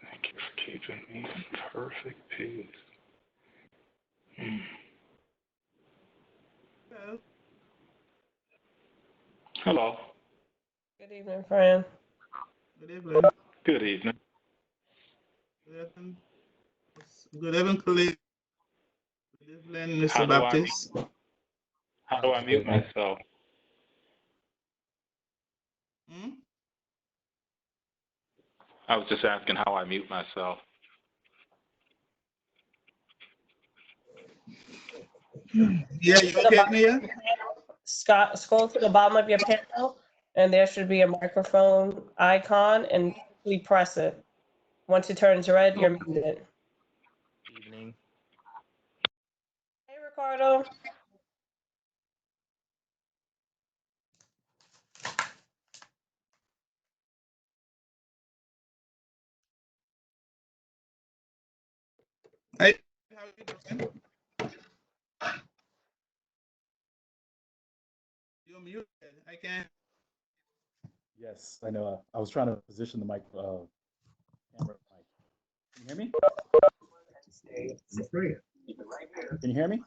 Thank you for keeping me in perfect peace. Hello. Hello. Good evening, friend. Good evening. Good evening. Good evening. Good evening, colleague. Good evening, How Mr. do I Baptist. how do I mute myself? Hmm? I was just asking how I mute myself. Yeah, you okay with me? Yeah? Scott, scroll to the bottom of your panel, and there should be a microphone icon, and quickly press it. Once it turns red, you're muted. Evening. Hey, Ricardo. Hey, how you doing? You're muted. I can't. Yes, I know. I was trying to position the mic, camera mic. Can you hear me? Can you hear me?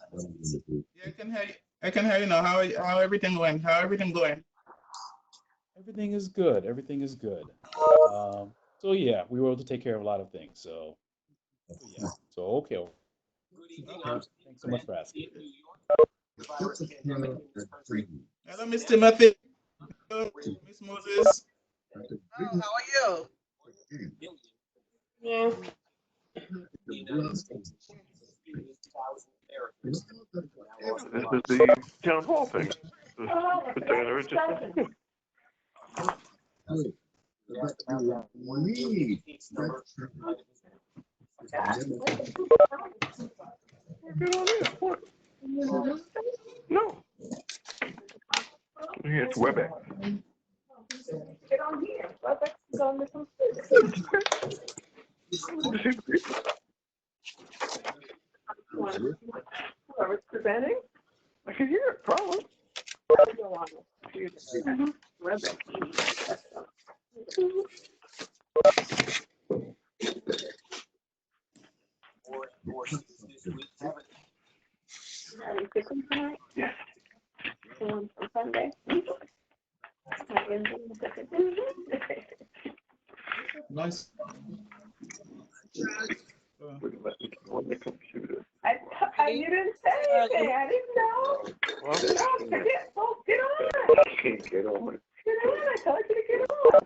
Yeah, I can hear you. I can hear you now. How everything going? How everything going? Everything is good. Everything is good. So yeah, we were able to take care of a lot of things. So yeah. So okay. Okay. Thanks so much for asking. Hello, Miss Timothy. Hello, Miss Moses. Oh, how are you? Yeah. This is the town hall thing. Put that in the register. Get on in. What? No. Yeah, it's WebEx. Get on here. Webex is on the computer. Whoever's presenting, I can hear it, probably. go on the computer. Webex. Having chicken tonight? Yes. The one from Sunday? I didn't do the chicken. Nice. Wouldn't let me on the computer. You didn't say anything. I didn't know. Well, No, forget. Oh, get on. I can't get on. Get on. I told you to get on.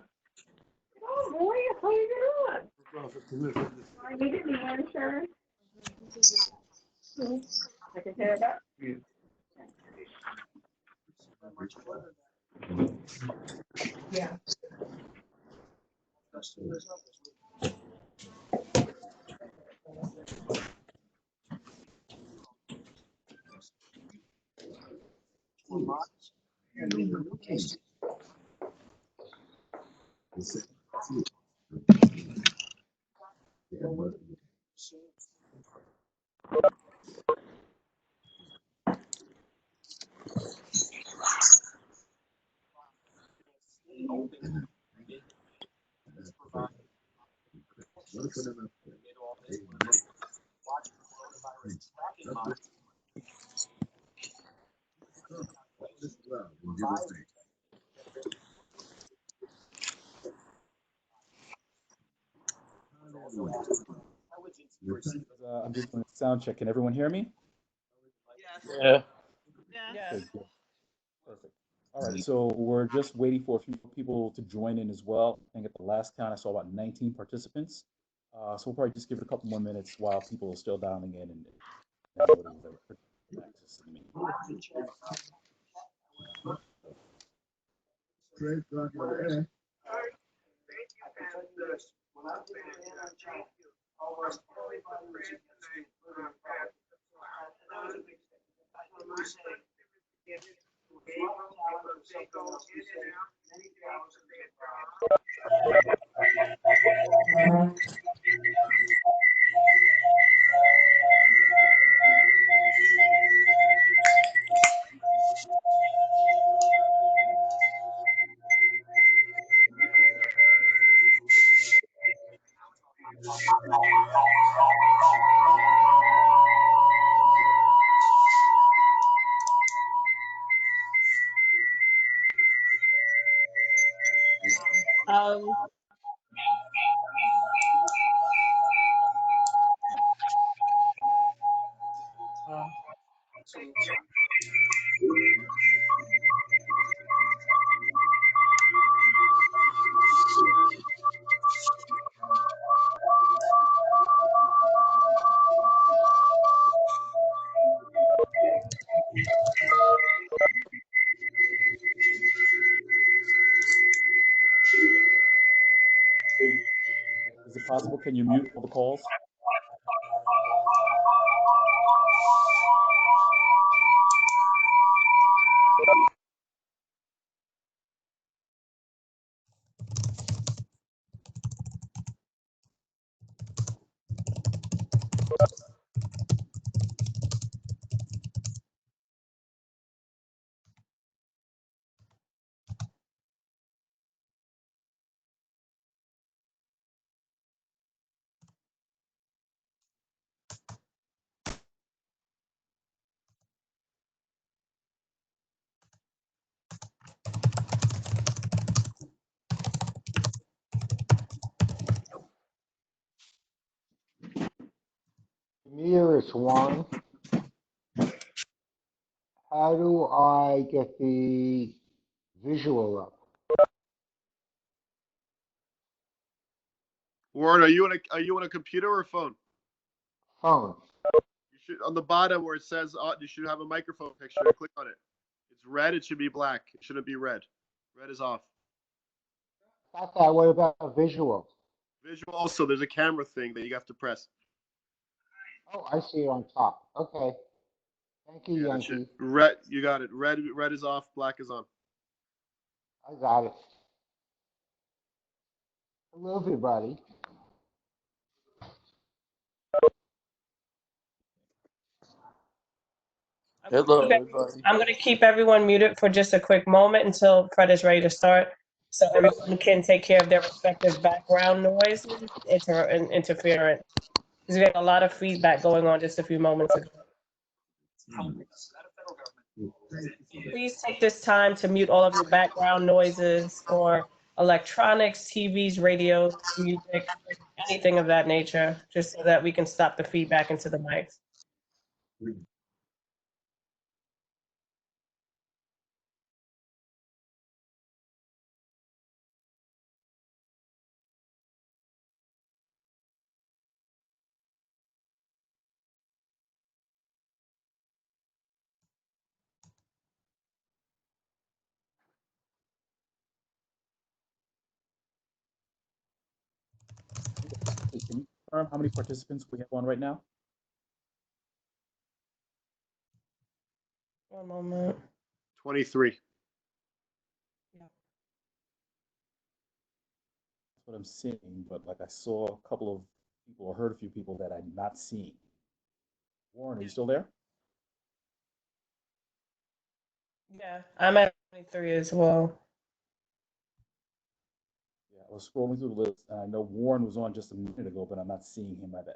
Get on, boy. I told you to get on. I needed new insurance. I can tear it up. Yeah. I'm just doing a sound check. Can everyone hear me? Yeah. Yes. Okay, good. Perfect. All right, so we're just waiting for a few people to join in as well. I think at the last count, I saw about 19 participants. So we'll probably just give it a couple more minutes while people are still dialing in and downloading the access to the meeting. Um, Is it possible? Can you mute all the calls? Here is one. How do I get the visual up? Warren, are you on a computer or a phone? Phone. You should on the bottom where it says you should have a microphone picture. Click on it. It's red. It should be black. It shouldn't be red. Red is off. Got that. What about visual? Visual also. There's a camera thing that you have to press. Oh, I see it on top. Okay. Thank you, Yeah, Yankee. red. You got it. Red is off. Black is on. I got it. Hello, everybody. Hello, everybody. I'm going to keep everyone muted for just a quick moment until Fred is ready to start, so everyone can take care of their respective background noises and interference. Because we had a lot of feedback going on just a few moments ago. Please take this time to mute all of your background noises or electronics, TVs, radio, music, anything of that nature, just so that we can stop the feedback into the mics. Hey, can you confirm how many participants we have on right now? One moment. 23. That's what I'm seeing, but like I saw a couple of people or heard a few people that I'm not seeing. Warren, are you still there? Yeah, I'm at 23 as well. Yeah, I was scrolling through the list, and I know Warren was on just a minute ago, but I'm not seeing him. I bet.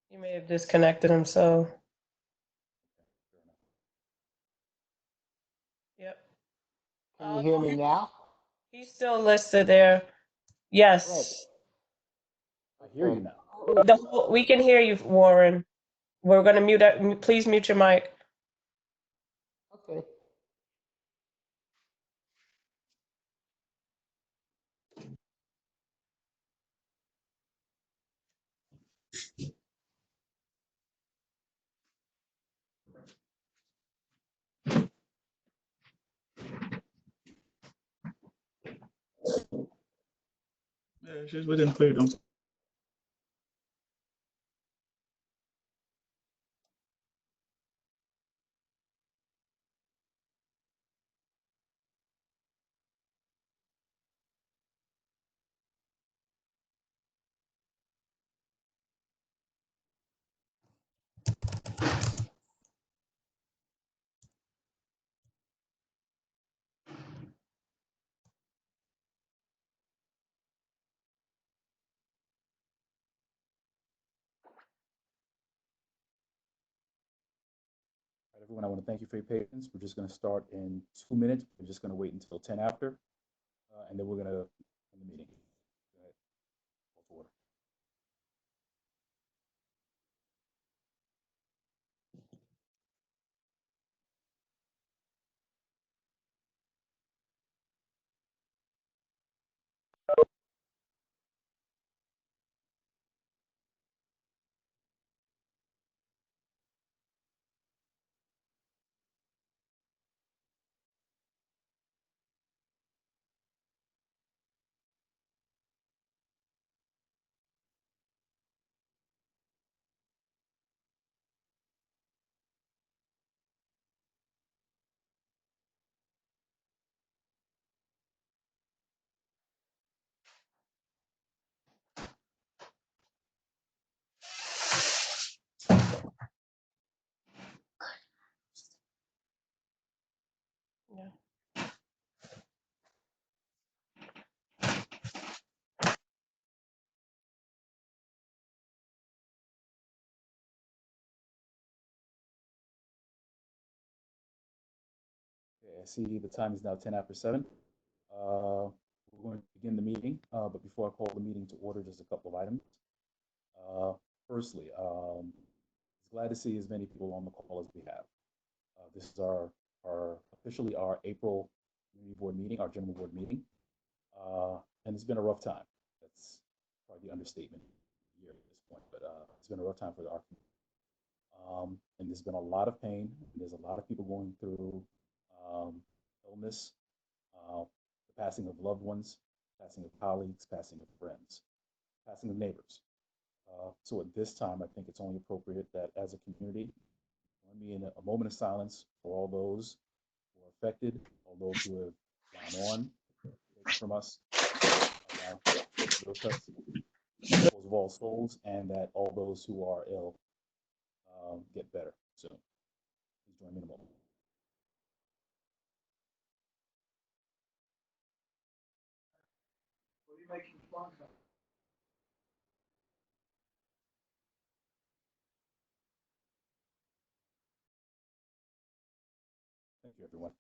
He may have disconnected himself. Fair enough. Yep. Can you hear me now? He's still listed there. Yes. I hear you now. We can hear you, Warren. We're going to mute it. Please mute your mic. Okay. Yeah, she's within freedom. All right, everyone, I want to thank you for your patience. We're just going to start in 2 minutes. We're just going to wait until 10 after, and then we're going to end the meeting. Go ahead. Call to order. Yeah. Okay, I see the time is now 10 after 7. We're going to begin the meeting, but before I call the meeting to order, just a couple of items. Firstly, it's glad to see as many people on the call as we have. This is our officially our April community board meeting, our general board meeting, and it's been a rough time. That's probably the understatement here at this point, but it's been a rough time for our community. And there's been a lot of pain. There's a lot of people going through illness, the passing of loved ones, passing of colleagues, passing of friends, passing of neighbors. So at this time, I think it's only appropriate that as a community, join me in a moment of silence for all those who are affected, all those who have gone on, taken from us, souls of all souls, and that all those who are ill get better soon. Please join me in a moment. What are you making fun of? Thank you, everyone.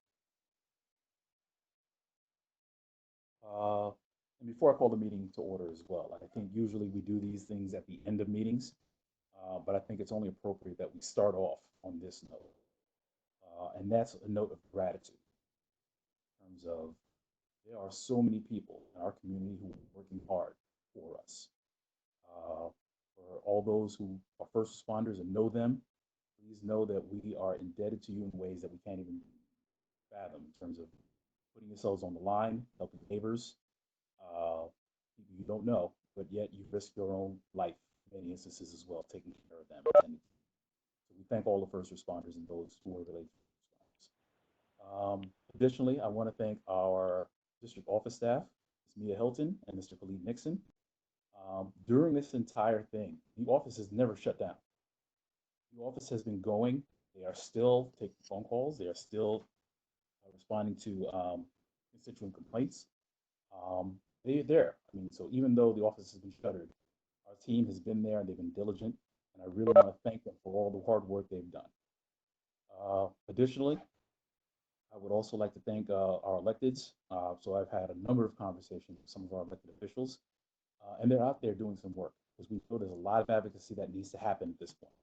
And before I call the meeting to order as well, I think usually we do these things at the end of meetings, but I think it's only appropriate that we start off on this note. And that's a note of gratitude in terms of there are so many people in our community who are working hard for us. For all those who are first responders and know them, please know that we are indebted to you in ways that we can't even fathom in terms of putting yourselves on the line, helping neighbors, people you don't know, but yet you risk your own life in many instances as well, taking care of them. And so we thank all the first responders and those who are related to responders. Additionally, I want to thank our district office staff, Ms. Mia Hilton and Mr. Khalid Nixon. During this entire thing, the office has never shut down. The office has been going. They are still taking phone calls. They are still responding to constituent complaints. They're there. I mean, so even though the office has been shuttered, our team has been there and they've been diligent. And I really want to thank them for all the hard work they've done. Additionally, I would also like to thank our electeds. So I've had a number of conversations with some of our elected officials, and they're out there doing some work because we feel there's a lot of advocacy that needs to happen at this point.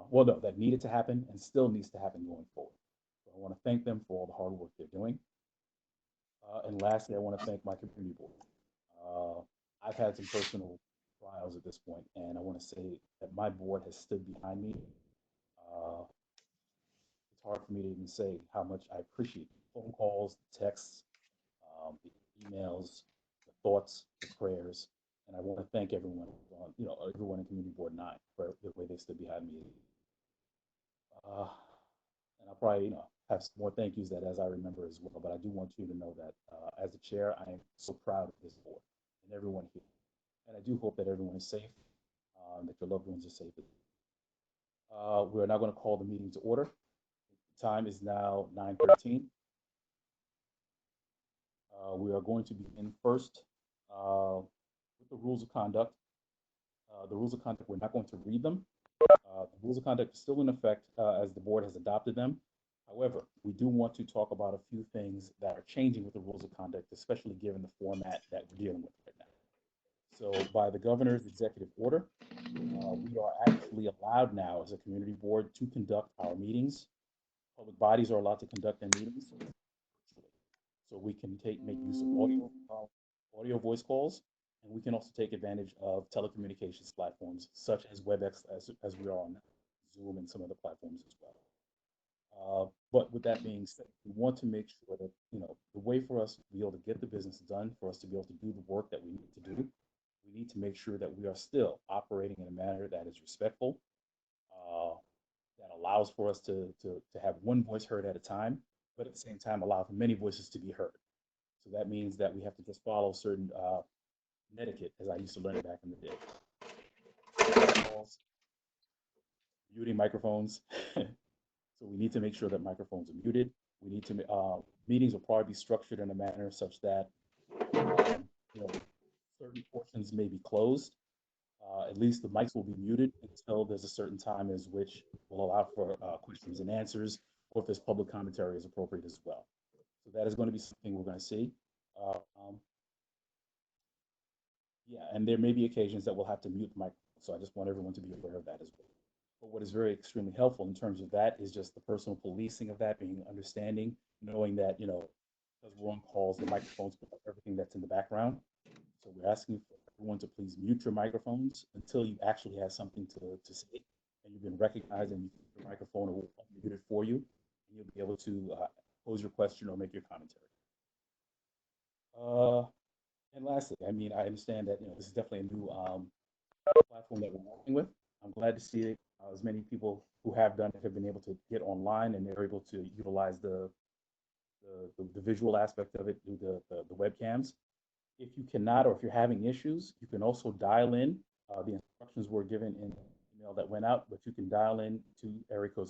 Well, no, that needed to happen and still needs to happen going forward. So I want to thank them for all the hard work they're doing. And lastly, I want to thank my community board. I've had some personal trials at this point, and I want to say that my board has stood behind me. It's hard for me to even say how much I appreciate the phone calls, the texts, the emails, the thoughts, the prayers, and I want to thank everyone, everyone in Community Board 9 for the way they stood behind me. And I'll probably, have some more thank yous that as I remember as well. But I do want you to know that as the chair, I am so proud of this board and everyone here. And I do hope that everyone is safe, that your loved ones are safe. We're now going to call the meeting to order. The time is now 9:13. We are going to begin first with the rules of conduct. The rules of conduct, we're not going to read them. The rules of conduct are still in effect as the board has adopted them. However, we do want to talk about a few things that are changing with the rules of conduct, especially given the format that we're dealing with right now. So by the governor's executive order, we are actually allowed now as a community board to conduct our meetings. Public bodies are allowed to conduct their meetings. So we can make use of audio voice calls, and we can also take advantage of telecommunications platforms such as WebEx, as we are on Zoom and some other platforms as well. But with that being said, we want to make sure that, the way for us to be able to get the business done, for us to be able to do the work that we need to do, we need to make sure that we are still operating in a manner that is respectful, that allows for us to have one voice heard at a time, but at the same time allow for many voices to be heard. So that means that we have to just follow certain etiquette, as I used to learn it back in the day. Muting microphones. So we need to make sure that microphones are muted. We need to, meetings will probably be structured in a manner such that, certain portions may be closed. At least the mics will be muted until there's a certain time as which will allow for questions and answers, or if there's public commentary is appropriate as well. So that is going to be something we're going to see. Yeah, and there may be occasions that we'll have to mute the microphone. So I just want everyone to be aware of that as well. But what is very extremely helpful in terms of that is just the personal policing of that, being understanding, knowing that, because we're on calls, the microphones pick up everything that's in the background. So we're asking for everyone to please mute your microphones until you actually have something to say, and you've been recognized, and your microphone will mute it for you, and you'll be able to pose your question or make your commentary. And lastly, I understand that this is definitely a new platform that we're working with. I'm glad to see it. As many people who have done it have been able to get online, and they're able to utilize the visual aspect of it through the webcams. If you cannot, or if you're having issues, you can also dial in. The instructions were given in the email that went out, but you can dial in to area code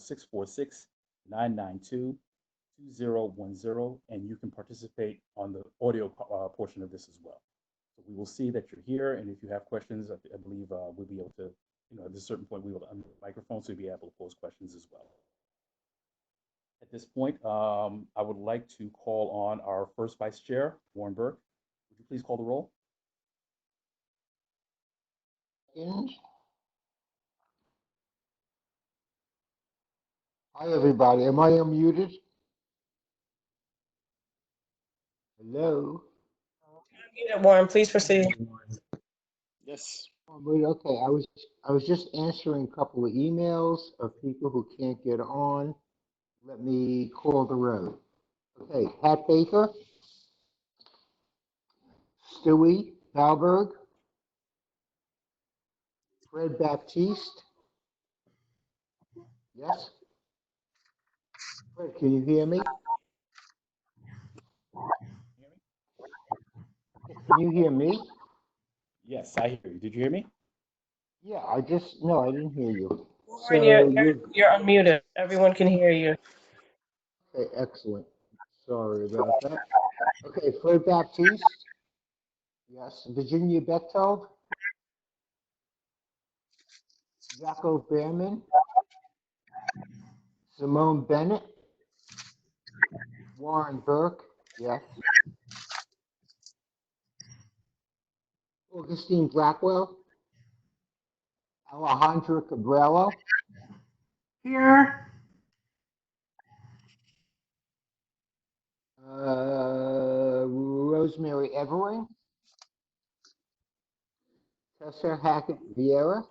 646-992-2010, and you can participate on the audio portion of this as well. So we will see that you're here, and if you have questions, I believe we'll be able to, at a certain point, we will unmute the microphone so you'll be able to pose questions as well. At this point, I would like to call on our first vice chair, Warren Burke. Would you please call the roll? Hi, everybody. Am I unmuted? Hello? Warren, please proceed. Yes. Okay, I was just answering a couple of emails of people who can't get on. Let me call the roll. Okay, Pat Baker, Stewie Valberg, Fred Baptiste. Yes? Fred, can you hear me? Can you hear me? Yes, I hear you. Did you hear me? Yeah, no, I didn't hear you. Warren, you're unmuted. Everyone can hear you. Okay, excellent. Sorry about that. Okay, Fred Baptiste. Yes. Virginia Bechtold. Jaco Behrman. Simone Bennett. Warren Burke. Yes. Augustine Blackwell. Alejandra Cabrera. Here. Rosemary Evering. Tessa Hackett Vieira.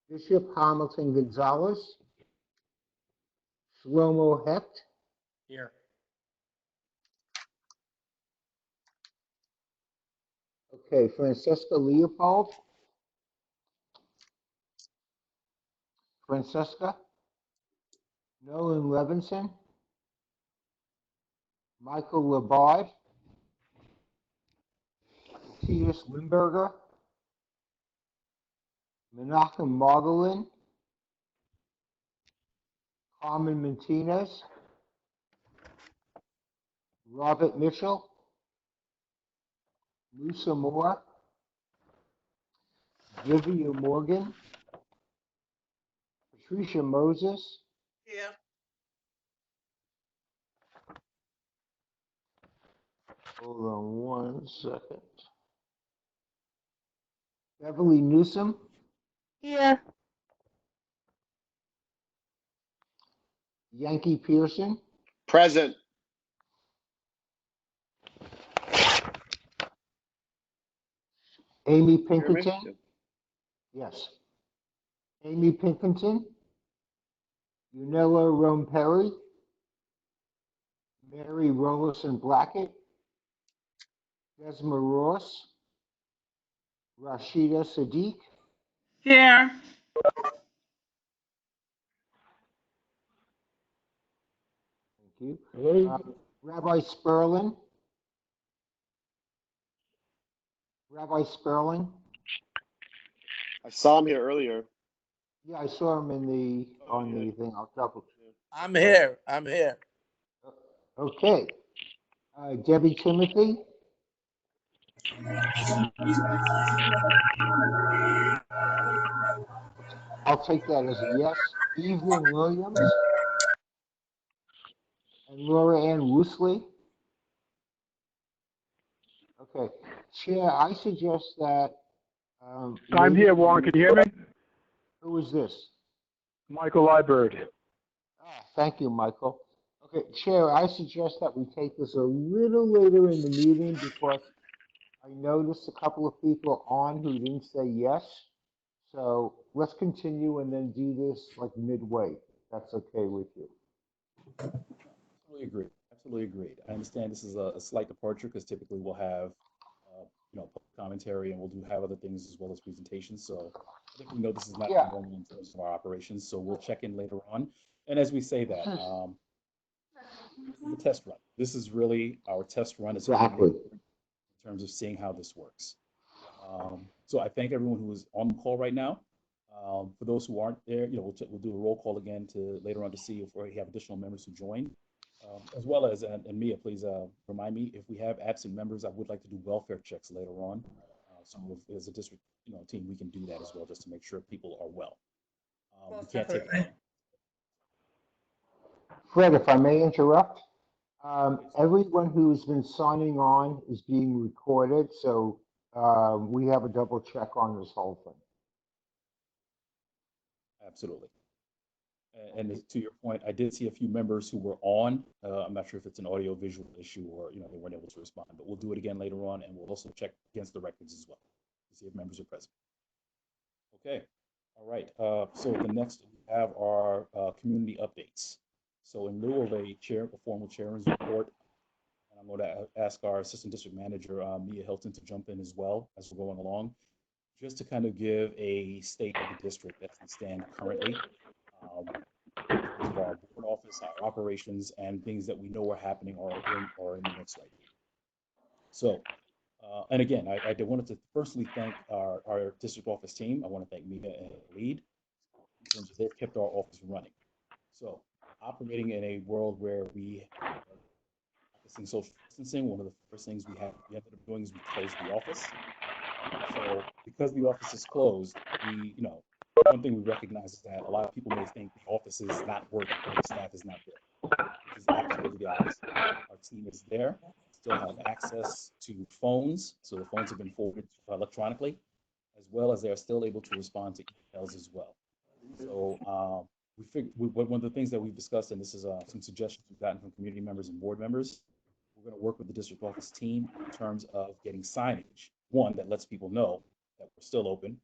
Bishop Hamilton Gonzalez. Shlomo Hecht. Here. Okay, Francesca Leopold. Francesca. Nolan Levinson. Michael Labard. Matthias Limberger. Menachem Margolin. Carmen Martinez. Robert Mitchell. Musa Moore. Vivian Morgan. Patricia Moses. Yeah. Hold on one second. Beverly Newsom. Yeah. Yankee Pearson. Present. Amy Hear me? Pinkerton. Yes. Amy Pinkerton. Unella Romperi. Mary Rollerson Blackett. Desma Ross. Rashida Sadiq. Here. Thank you. Rabbi Sperlin. Rabbi Sperling. I saw him here earlier. Yeah, I saw him in the on the thing. I'll double. I'm here. I'm here. Okay. Debbie Timothy. I'll take that as a yes. Evelyn Williams and Laura Ann Woosley. Okay. Chair, I suggest that. I'm here, Warren. Can you hear me? Who is this? Michael Liebert. Thank you, Michael. Okay, Chair, I suggest that we take this a little later in the meeting because I noticed a couple of people on who didn't say yes. So let's continue and then do this like midway. That's okay with you. Absolutely agree. Absolutely agreed. I understand this is a slight departure because typically we'll have, public commentary and we'll have other things as well as presentations. So I think we know this is not Yeah. normal in terms of our operations. So we'll check in later on. And as we say that, this is a test run. This is really our test run. Exactly. In terms of seeing how this works. So I thank everyone who is on the call right now. For those who aren't there, we'll do a roll call again to later on to see if we have additional members who join. As well as, and Mia, please remind me, if we have absent members, I would like to do welfare checks later on. So if as a district team, we can do that as well, just to make sure people are well. We can't take it. Fred, if I may interrupt, everyone who's been signing on is being recorded, so we have a double check on this whole thing. Absolutely. And to your point, I did see a few members who were on. I'm not sure if it's an audio visual issue or they weren't able to respond, but we'll do it again later on, and we'll also check against the records as well to see if members are present. Okay. All right. So the next we have our community updates. So in lieu of a formal chairman's report, and I'm going to ask our assistant district manager, Mia Hilton, to jump in as well as we're going along, just to kind of give a state of the district as we stand currently. In terms of our board office, our operations, and things that we know are happening or in the mix right now. So, and again, I wanted to firstly thank our district office team. I want to thank Mia and Lead in terms of they've kept our office running. So, operating in a world where we are practicing social distancing, one of the first things we ended up doing is we closed the office. So, because the office is closed, one thing we recognize is that a lot of people may think the office is not working or the staff is not there, which is absolutely the opposite. Our team is there, still have access to phones, so the phones have been forwarded electronically, as well as they're still able to respond to emails as well. So one of the things that we've discussed, and this is some suggestions we've gotten from community members and board members, we're going to work with the district office team in terms of getting signage, one that lets people know that we're still open,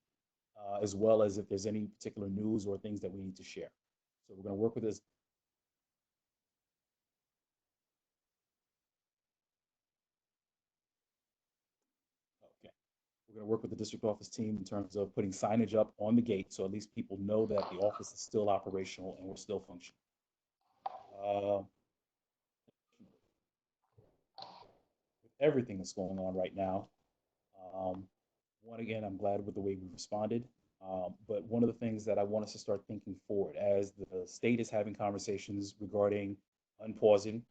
as well as if there's any particular news or things that we need to share. So we're going to work with this. Okay. We're going to work with the district office team in terms of putting signage up on the gate, so at least people know that the office is still operational and we're still functioning. With everything that's going on right now, one, again, I'm glad with the way we responded. But one of the things that I want us to start thinking forward, as the state is having conversations regarding unpausing,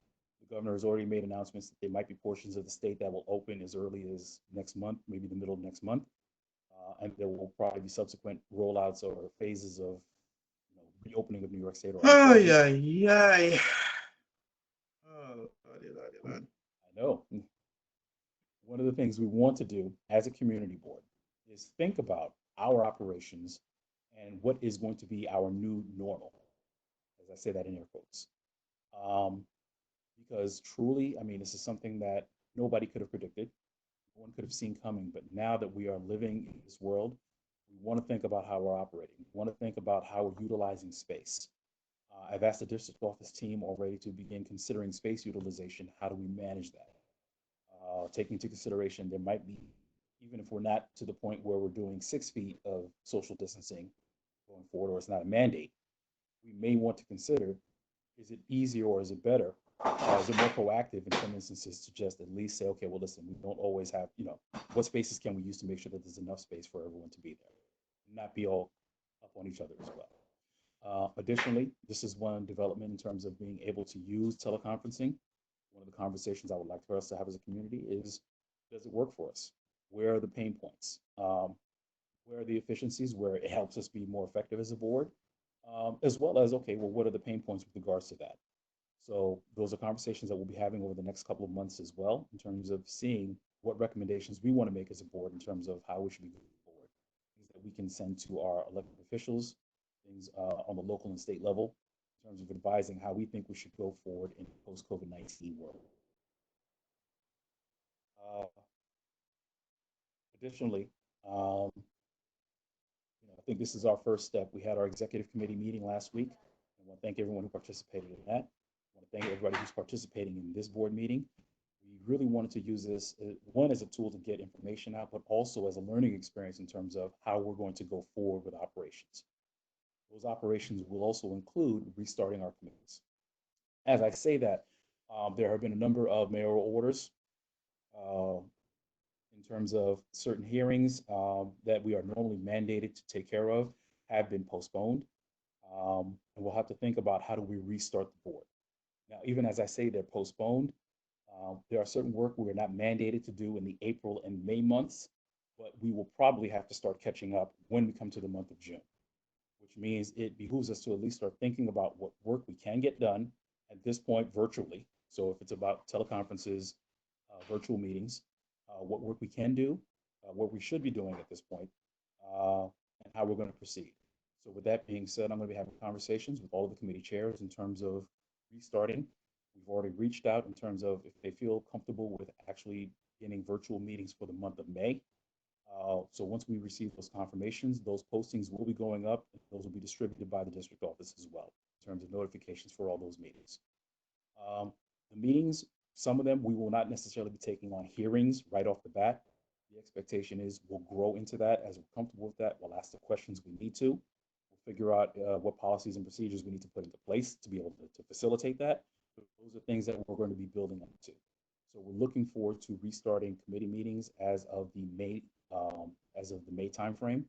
the governor has already made announcements that there might be portions of the state that will open as early as next month, maybe the middle of next month. And there will probably be subsequent rollouts or phases of reopening of New York State. Or Oh, yeah, yeah. Oh, Lordy. I know. One of the things we want to do as a community board is think about our operations and what is going to be our new normal, as I say that in air quotes. Because truly, I mean, this is something that nobody could have predicted. No one could have seen coming, but now that we are living in this world, we want to think about how we're operating. We want to think about how we're utilizing space. I've asked the district office team already to begin considering space utilization. How do we manage that? Taking into consideration, there might be, even if we're not to the point where we're doing 6 feet of social distancing going forward, or it's not a mandate, we may want to consider, is it easier or is it better? Is it more proactive in some instances to just at least say, okay, well, listen, we don't always have, what spaces can we use to make sure that there's enough space for everyone to be there, not be all up on each other as well. Additionally, this is one development in terms of being able to use teleconferencing. One of the conversations I would like for us to have as a community is, does it work for us? Where are the pain points? Where are the efficiencies where it helps us be more effective as a board? As well as, okay, well, what are the pain points with regards to that? So those are conversations that we'll be having over the next couple of months as well, in terms of seeing what recommendations we want to make as a board in terms of how we should be moving forward. Things that we can send to our elected officials, things on the local and state level, in terms of advising how we think we should go forward in the post-COVID-19 world. Additionally, I think this is our first step. We had our executive committee meeting last week. I want to thank everyone who participated in that. I want to thank everybody who's participating in this board meeting. We really wanted to use this, one, as a tool to get information out, but also as a learning experience in terms of how we're going to go forward with operations. Those operations will also include restarting our committees. As I say that, there have been a number of mayoral orders in terms of certain hearings that we are normally mandated to take care of have been postponed. And we'll have to think about how do we restart the board. Now, even as I say they're postponed, there are certain work we're not mandated to do in the April and May months, but we will probably have to start catching up when we come to the month of June, which means it behooves us to at least start thinking about what work we can get done at this point virtually. So if it's about teleconferences, virtual meetings, what work we can do, what we should be doing at this point, and how we're going to proceed. So with that being said, I'm going to be having conversations with all of the committee chairs in terms of restarting. We've already reached out in terms of if they feel comfortable with actually getting virtual meetings for the month of May. So once we receive those confirmations, those postings will be going up, and those will be distributed by the district office as well, in terms of notifications for all those meetings. The meetings, some of them, we will not necessarily be taking on hearings right off the bat. The expectation is we'll grow into that as we're comfortable with that. We'll ask the questions we need to. We'll figure out what policies and procedures we need to put into place to be able to facilitate that. But those are things that we're going to be building up to. So we're looking forward to restarting committee meetings as of the May timeframe.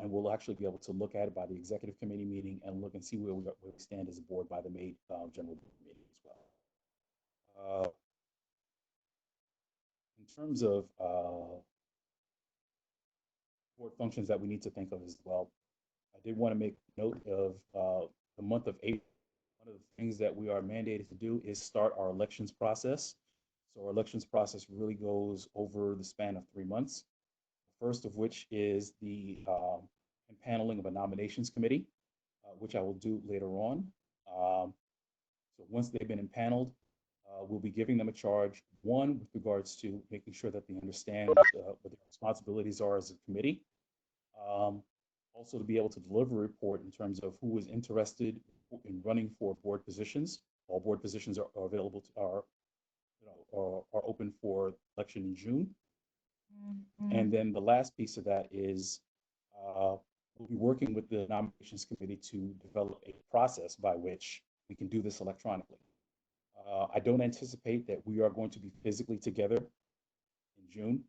And we'll actually be able to look at it by the executive committee meeting and look and see where we stand as a board by the May general board meeting as well. In terms of board functions that we need to think of as well, I did want to make note of the month of April. One of the things that we are mandated to do is start our elections process. So our elections process really goes over the span of 3 months. The first of which is the impaneling of a nominations committee, which I will do later on. So once they've been impaneled, we'll be giving them a charge, one, with regards to making sure that they understand what their responsibilities are as a committee. Also to be able to deliver a report in terms of who is interested in running for board positions. All board positions are available, are open for election in June. And then the last piece of that is we'll be working with the nominations committee to develop a process by which we can do this electronically. I don't anticipate that we are going to be physically together in June,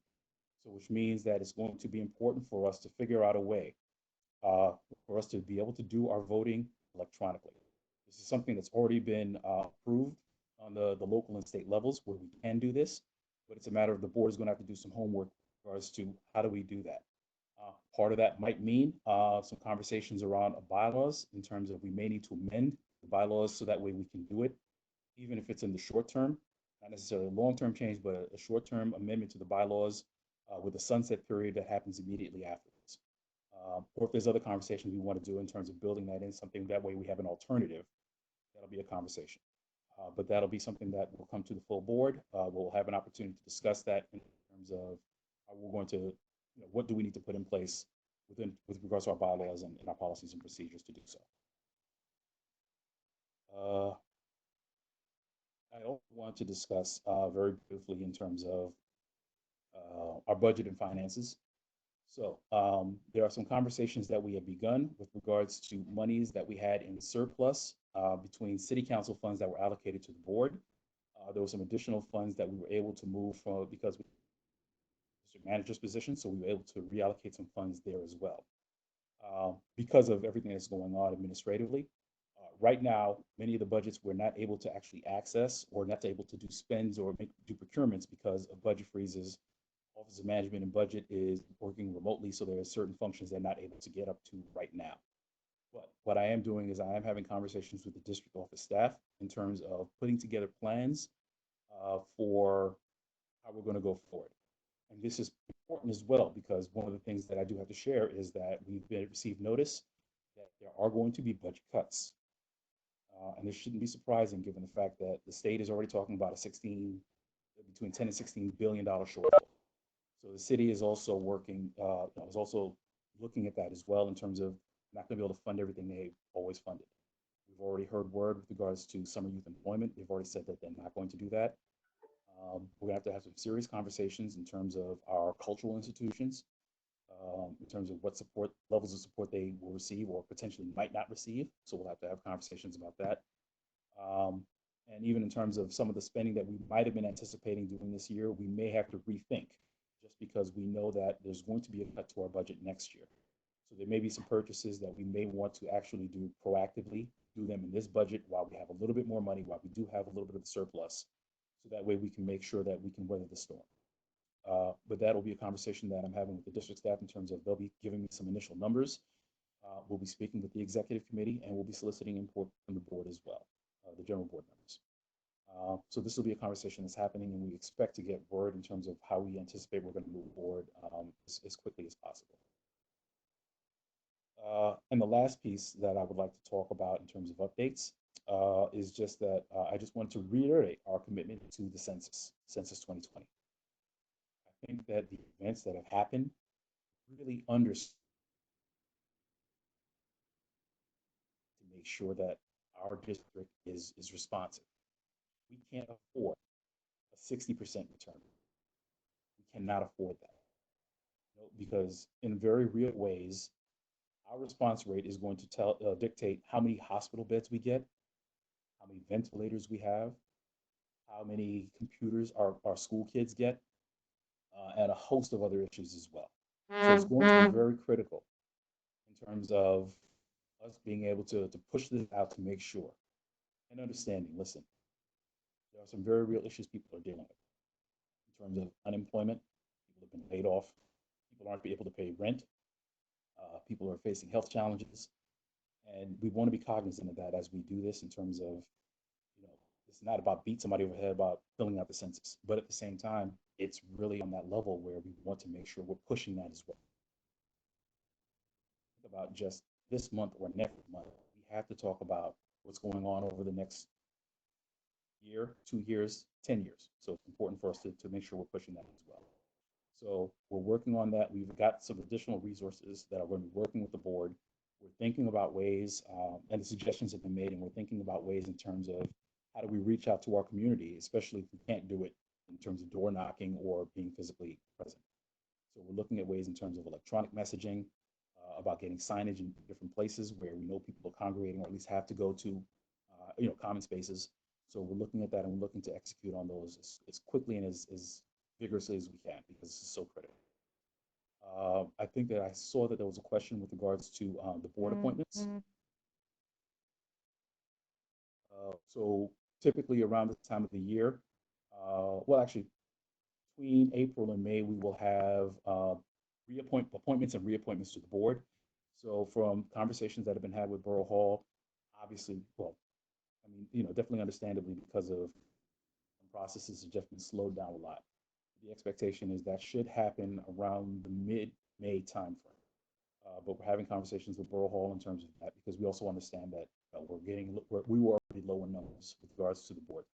so which means that it's going to be important for us to figure out a way for us to be able to do our voting electronically. This is something that's already been approved on the local and state levels where we can do this, but it's a matter of the board is going to have to do some homework in regards to how do we do that. Part of that might mean some conversations around bylaws in terms of we may need to amend the bylaws so that way we can do it, even if it's in the short term, not necessarily a long-term change, but a short-term amendment to the bylaws with a sunset period that happens immediately afterwards. Or if there's other conversations we want to do in terms of building that in something, that way we have an alternative, that'll be a conversation. But that'll be something that will come to the full board. We'll have an opportunity to discuss that in terms of how we're going to, what do we need to put in place with regards to our bylaws and our policies and procedures to do so. I also want to discuss very briefly in terms of our budget and finances. So there are some conversations that we have begun with regards to monies that we had in surplus between city council funds that were allocated to the board. There were some additional funds that we were able to move from because we district manager's position, so we were able to reallocate some funds there as well. Because of everything that's going on administratively, right now, many of the budgets we're not able to actually access or not able to do spends or do procurements because of budget freezes. Office of Management and Budget is working remotely, so there are certain functions they're not able to get up to right now. But what I am doing is I am having conversations with the district office staff in terms of putting together plans for how we're going to go forward. And this is important as well, because one of the things that I do have to share is that we've received notice that there are going to be budget cuts. And this shouldn't be surprising given the fact that the state is already talking about between 10 and $16 billion shortfall. So the city is also working, is also looking at that as well in terms of not going to be able to fund everything they've always funded. We've already heard word with regards to summer youth employment. They've already said that they're not going to do that. We're going to have some serious conversations in terms of our cultural institutions, in terms of what support levels of support they will receive or potentially might not receive. So we'll have to have conversations about that. And even in terms of some of the spending that we might have been anticipating doing this year, we may have to rethink just because we know that there's going to be a cut to our budget next year. So there may be some purchases that we may want to actually do proactively, do them in this budget while we have a little bit more money, while we do have a little bit of surplus. So that way we can make sure that we can weather the storm. But that'll be a conversation that I'm having with the district staff in terms of they'll be giving me some initial numbers. We'll be speaking with the executive committee and we'll be soliciting input from the board as well, the general board members. So this will be a conversation that's happening and we expect to get word in terms of how we anticipate we're going to move forward as quickly as possible. And the last piece that I would like to talk about in terms of updates is just that I just want to reiterate our commitment to the census 2020. I think that the events that have happened really understand to make sure that our district is responsive. We can't afford a 60% return. We cannot afford that, because in very real ways, our response rate is going to dictate how many hospital beds we get, how many ventilators we have, how many computers our school kids get, and a host of other issues as well. So it's going to be very critical in terms of us being able to push this out to make sure and understanding, listen, there are some very real issues people are dealing with in terms of unemployment. People have been laid off. People aren't able to pay rent. People are facing health challenges. And we want to be cognizant of that as we do this in terms of, it's not about beat somebody over the head about filling out the census, but at the same time, it's really on that level where we want to make sure we're pushing that as well. Think about just this month or next month, we have to talk about what's going on over the next year, 2 years, 10 years. So it's important for us to make sure we're pushing that as well. So we're working on that. We've got some additional resources that are going to be working with the board. We're thinking about ways, and the suggestions have been made, and we're thinking about ways in terms of how do we reach out to our community, especially if we can't do it in terms of door knocking or being physically present. we're looking at ways in terms of electronic messaging, about getting signage in different places where we know people are congregating or at least have to go to, common spaces. So we're looking at that and we're looking to execute on those as quickly and as vigorously as we can because this is so critical. I think that I saw that there was a question with regards to the board appointments. So typically around this time of the year, well, actually, between April and May, we will have appointments and reappointments to the board. So from conversations that have been had with Borough Hall, obviously, well, I mean, definitely understandably because of processes have just been slowed down a lot. The expectation is that should happen around the mid-May timeframe. But we're having conversations with Borough Hall in terms of that because we also understand that we were already low in numbers with regards to the board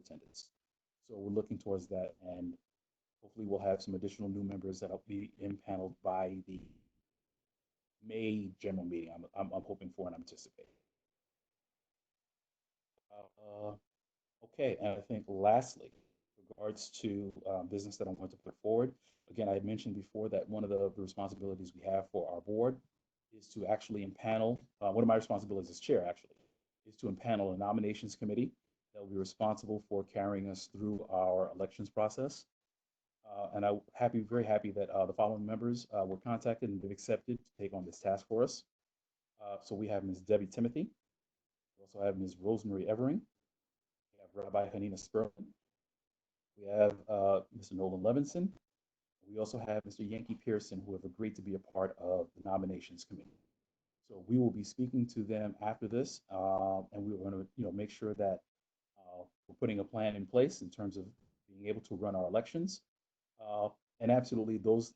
attendance. So we're looking towards that, and hopefully we'll have some additional new members that'll be impaneled by the May general meeting. I'm hoping for and I'm anticipating. Okay, and I think lastly, with regards to business that I want to put forward, again, I had mentioned before that one of the responsibilities we have for our board is to actually impanel, one of my responsibilities as chair actually, is to impanel a nominations committee that will be responsible for carrying us through our elections process. And I'm very happy that the following members were contacted and been accepted to take on this task for us. So we have Ms. Debbie Timothy. We also have Ms. Rosemary Evering. We have Rabbi Hanina Sperlin. We have Mr. Nolan Levinson. We also have Mr. Yankee Pearson, who have agreed to be a part of the nominations committee. So we will be speaking to them after this, and we're going to, make sure that we're putting a plan in place in terms of being able to run our elections. And absolutely, those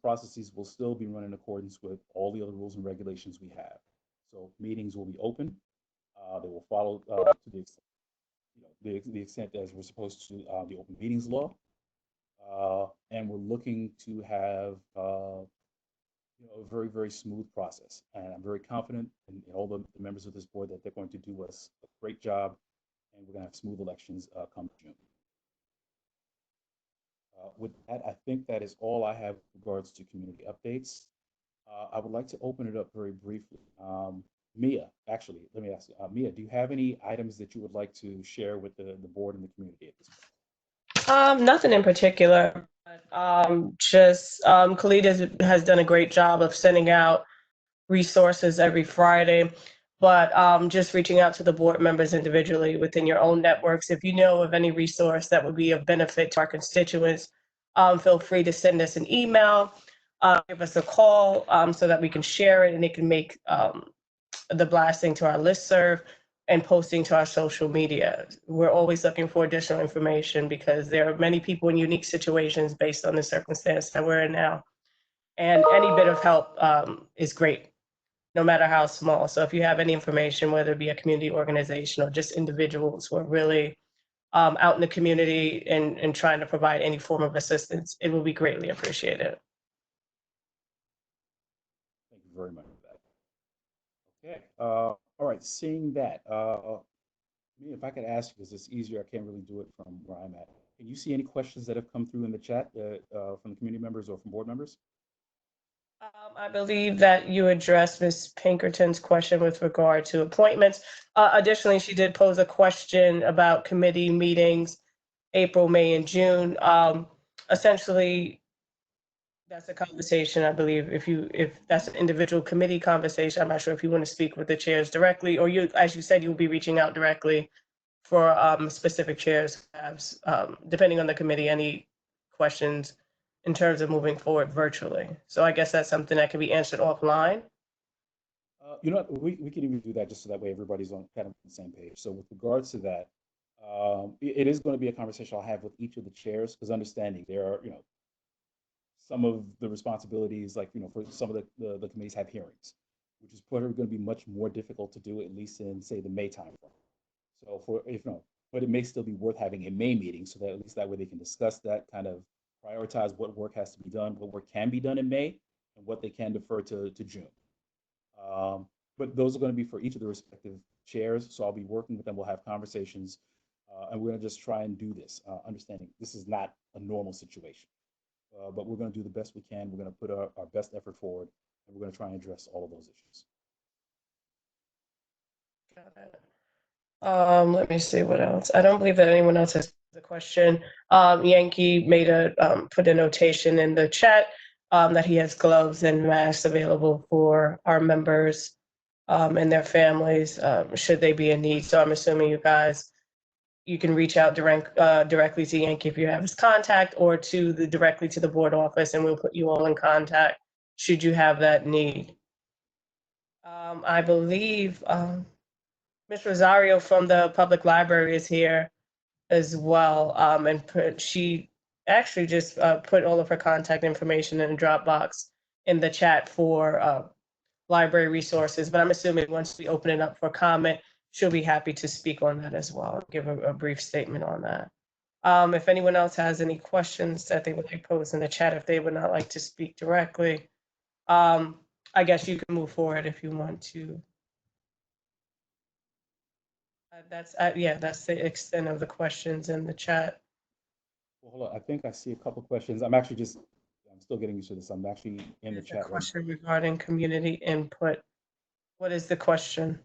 processes will still be run in accordance with all the other rules and regulations we have. So meetings will be open. They will follow to the extent, the extent as we're supposed to the open meetings law. And we're looking to have a very, very smooth process. And I'm very confident in all the members of this board that they're going to do us a great job, and we're going to have smooth elections come June. With that, I think that is all I have with regards to community updates. I would like to open it up very briefly. Mia, actually, let me ask you, Mia, do you have any items that you would like to share with the board and the community at this point? Nothing in particular. Khalid has done a great job of sending out resources every Friday, but just reaching out to the board members individually within your own networks. If you know of any resource that would be of benefit to our constituents, feel free to send us an email, give us a call so that we can share it and it can make the blasting to our listserv and posting to our social media. We're always looking for additional information because there are many people in unique situations based on the circumstance that we're in now. And any bit of help is great, no matter how small. So if you have any information, whether it be a community organization or just individuals who are really out in the community and trying to provide any form of assistance, it will be greatly appreciated. Thank you very much for that. Okay. All right. Seeing that, if I could ask you, because it's easier, I can't really do it from where I'm at. Can you see any questions that have come through in the chat from the community members or from board members? I believe that you addressed Ms. Pinkerton's question with regard to appointments. Additionally, she did pose a question about committee meetings, April, May, and June. Essentially, that's a conversation, I believe, if that's an individual committee conversation, I'm not sure if you want to speak with the chairs directly, or you, as you said, you'll be reaching out directly for specific chairs, depending on the committee, any questions in terms of moving forward virtually. So I guess that's something that can be answered offline. You know what, we can even do that just so that way everybody's on kind of the same page. So with regards to that, it is going to be a conversation I'll have with each of the chairs, because understanding there are, some of the responsibilities, like, for some of the committees have hearings, which is probably going to be much more difficult to do, at least in, say, the May timeframe. So but it may still be worth having a May meeting so that at least that way they can discuss that, kind of prioritize what work has to be done, what work can be done in May, and what they can defer to June. But those are going to be for each of the respective chairs. So I'll be working with them. We'll have conversations, and we're going to just try and do this, understanding this is not a normal situation. but we're going to do the best we can. We're going to put our best effort forward, and we're going to try and address all of those issues. Got it. Let me see what else. I don't believe that anyone else has a question. Yankee made put a notation in the chat that he has gloves and masks available for our members and their families should they be in need. So I'm assuming you can reach out directly to Yankee if you have his contact, or directly to the board office, and we'll put you all in contact should you have that need. I believe Ms. Rosario from the public library is here as well, and she actually just put all of her contact information in a Dropbox in the chat for library resources, but I'm assuming once we open it up for comment, she'll be happy to speak on that as well, give a brief statement on that. If anyone else has any questions that they would like to pose in the chat, if they would not like to speak directly, I guess you can move forward if you want to. That's the extent of the questions in the chat. Well, hold on. I think I see a couple questions. I'm still getting used to this. I'm actually in the There's a chat right question regarding community input. What is the question?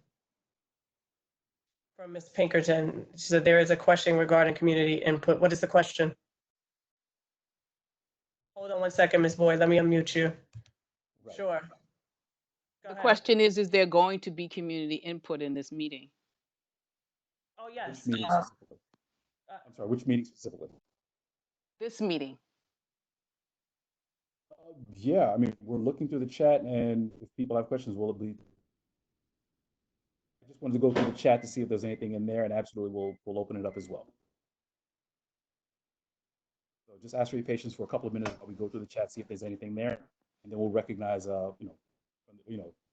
From Ms. Pinkerton. She said there is a question regarding community input. What is the question? Hold on one second, Ms. Boyd. Let me unmute you. Right. Sure. Go The ahead. question is there going to be community input in this meeting? Oh, yes. Which meeting specifically? I'm sorry, which meeting specifically? This meeting. Yeah, I mean, we're looking through the chat, and if people have questions, will it be? I just wanted to go through the chat to see if there's anything in there, and absolutely we'll open it up as well. So just ask for your patience for a couple of minutes while we go through the chat, see if there's anything there, and then we'll recognize, if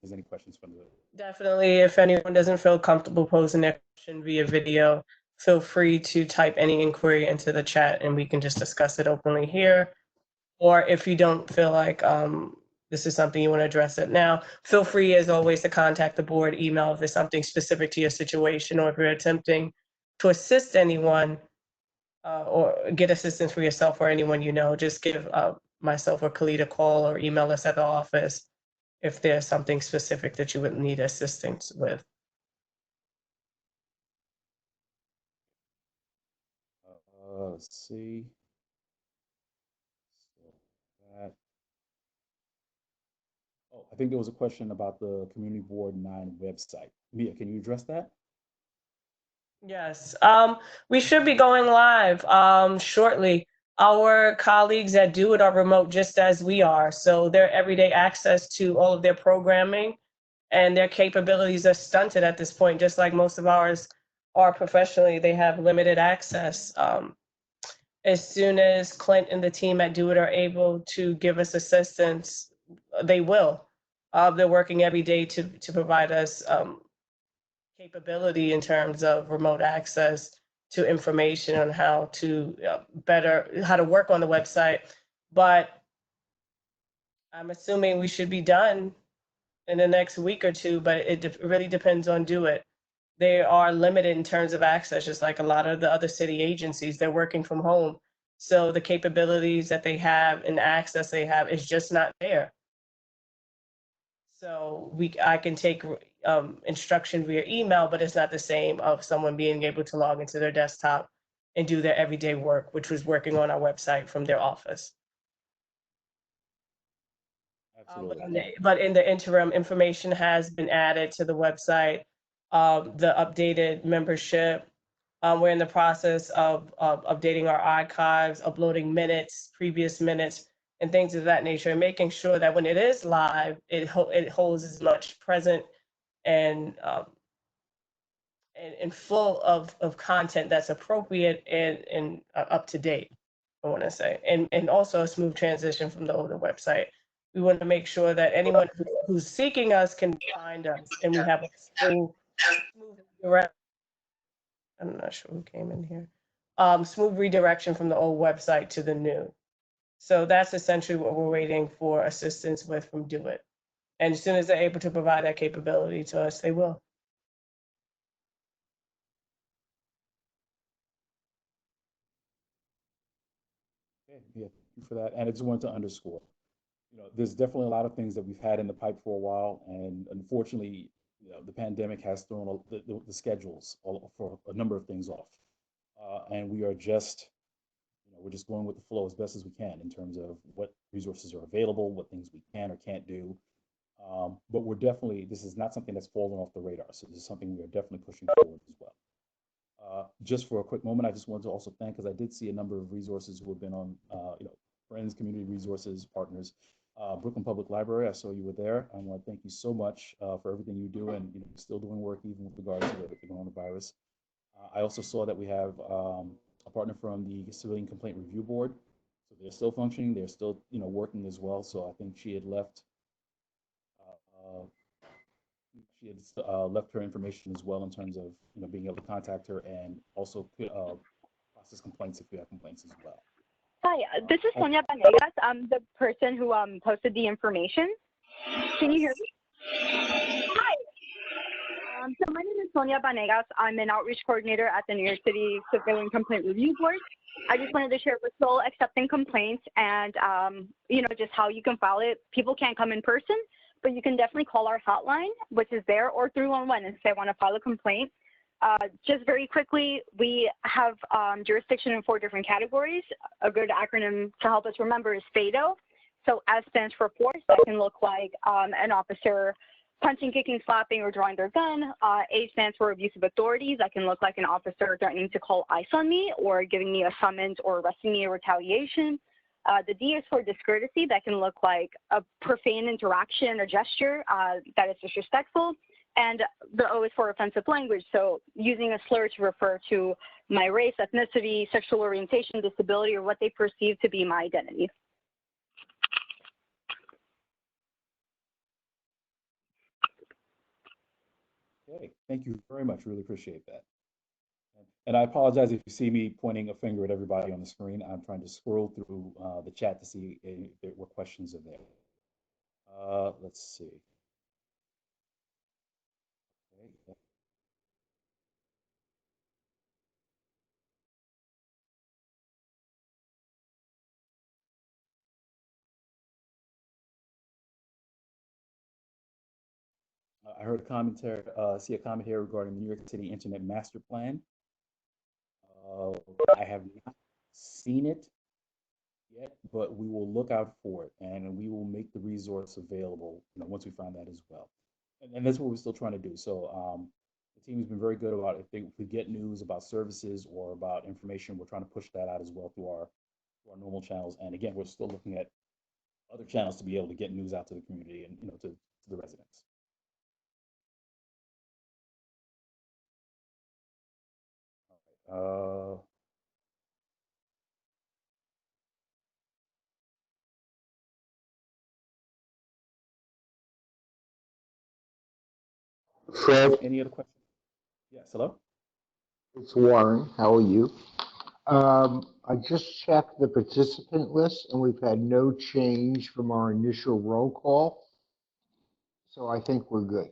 there's any questions from the. Definitely, if anyone doesn't feel comfortable posing their question via video, feel free to type any inquiry into the chat and we can just discuss it openly here. Or if you don't feel like this is something you want to address it now, feel free as always to contact the board email if there's something specific to your situation, or if you're attempting to assist anyone or get assistance for yourself or anyone you know, just give myself or Khalid a call or email us at the office if there's something specific that you would need assistance with. Let's see. I think there was a question about the Community Board 9 website. Mia, can you address that? Yes, we should be going live shortly. Our colleagues that do it are remote just as we are, so their everyday access to all of their programming and their capabilities are stunted at this point, just like most of ours are professionally. They have limited access. As soon as Clint and the team at Do It are able to give us assistance, they will. They're working every day to provide us capability in terms of remote access to information on how to how to work on the website. But I'm assuming we should be done in the next week or two, but it really depends on Do It. They are limited in terms of access, just like a lot of the other city agencies. They're working from home. So the capabilities that they have and access they have is just not there. So I can take instruction via email, but it's not the same of someone being able to log into their desktop and do their everyday work, which was working on our website from their office. But in the interim, information has been added to the website, the updated membership. We're in the process of updating our archives, uploading minutes, previous minutes, and things of that nature, and making sure that when it is live, it holds as much present and full of content that's appropriate and up to date, I want to say, and also a smooth transition from the older website. We want to make sure that anyone who's seeking us can find us, and we have a smooth direct. I'm not sure who came in here. Smooth redirection from the old website to the new. So that's essentially what we're waiting for assistance with from Do It. And as soon as they're able to provide that capability to us, they will. Okay, yeah, you for that. And I just wanted to underscore, there's definitely a lot of things that we've had in the pipe for a while, and unfortunately, the pandemic has thrown the schedules for a number of things off. And we are just, we're just going with the flow as best as we can in terms of what resources are available, what things we can or can't do. But this is not something that's fallen off the radar. So this is something we are definitely pushing forward as well. Just for a quick moment, I just wanted to also thank, because I did see a number of resources who have been on, friends, community resources, partners. Brooklyn Public Library, I saw you were there. I want to thank you so much for everything you do, and still doing work even with regards to the coronavirus. I also saw that we have a partner from the Civilian Complaint Review Board. So they're still functioning. They're still, working as well. So I think she had left. Left her information as well in terms of being able to contact her and also process complaints if you have complaints as well. Hi, this is Sonia Banegas. I'm the person who posted the information. Can you hear me? Hi. So my name is Sonia Banegas. I'm an outreach coordinator at the New York City Civilian Complaint Review Board. I just wanted to share we're still accepting complaints and, just how you can file it. People can't come in person, but you can definitely call our hotline, which is there, or 311 if they want to file a complaint. Just very quickly, we have jurisdiction in 4 different categories. A good acronym to help us remember is FADO. So S stands for force. That can look like an officer punching, kicking, slapping, or drawing their gun. A stands for abuse of authority. That can look like an officer threatening to call ICE on me or giving me a summons or arresting me in retaliation. The D is for discourtesy. That can look like a profane interaction or gesture that is disrespectful. And the O is for offensive language, so using a slur to refer to my race, ethnicity, sexual orientation, disability, or what they perceive to be my identity. Okay, thank you very much. Really appreciate that. And I apologize if you see me pointing a finger at everybody on the screen. I'm trying to scroll through the chat to see what questions are there. Let's see. Okay. I heard a commentary, see a comment here regarding the New York City Internet Master Plan. I have not seen it yet, but we will look out for it and we will make the resource available, once we find that as well. And that's what we're still trying to do. So the team has been very good about if we get news about services or about information, we're trying to push that out as well through our normal channels. And again, we're still looking at other channels to be able to get news out to the community and to the residents. All right. Fred, Any other questions? Yes, hello? it's Warren. How are you? I just checked the participant list and we've had no change from our initial roll call. So I think we're good.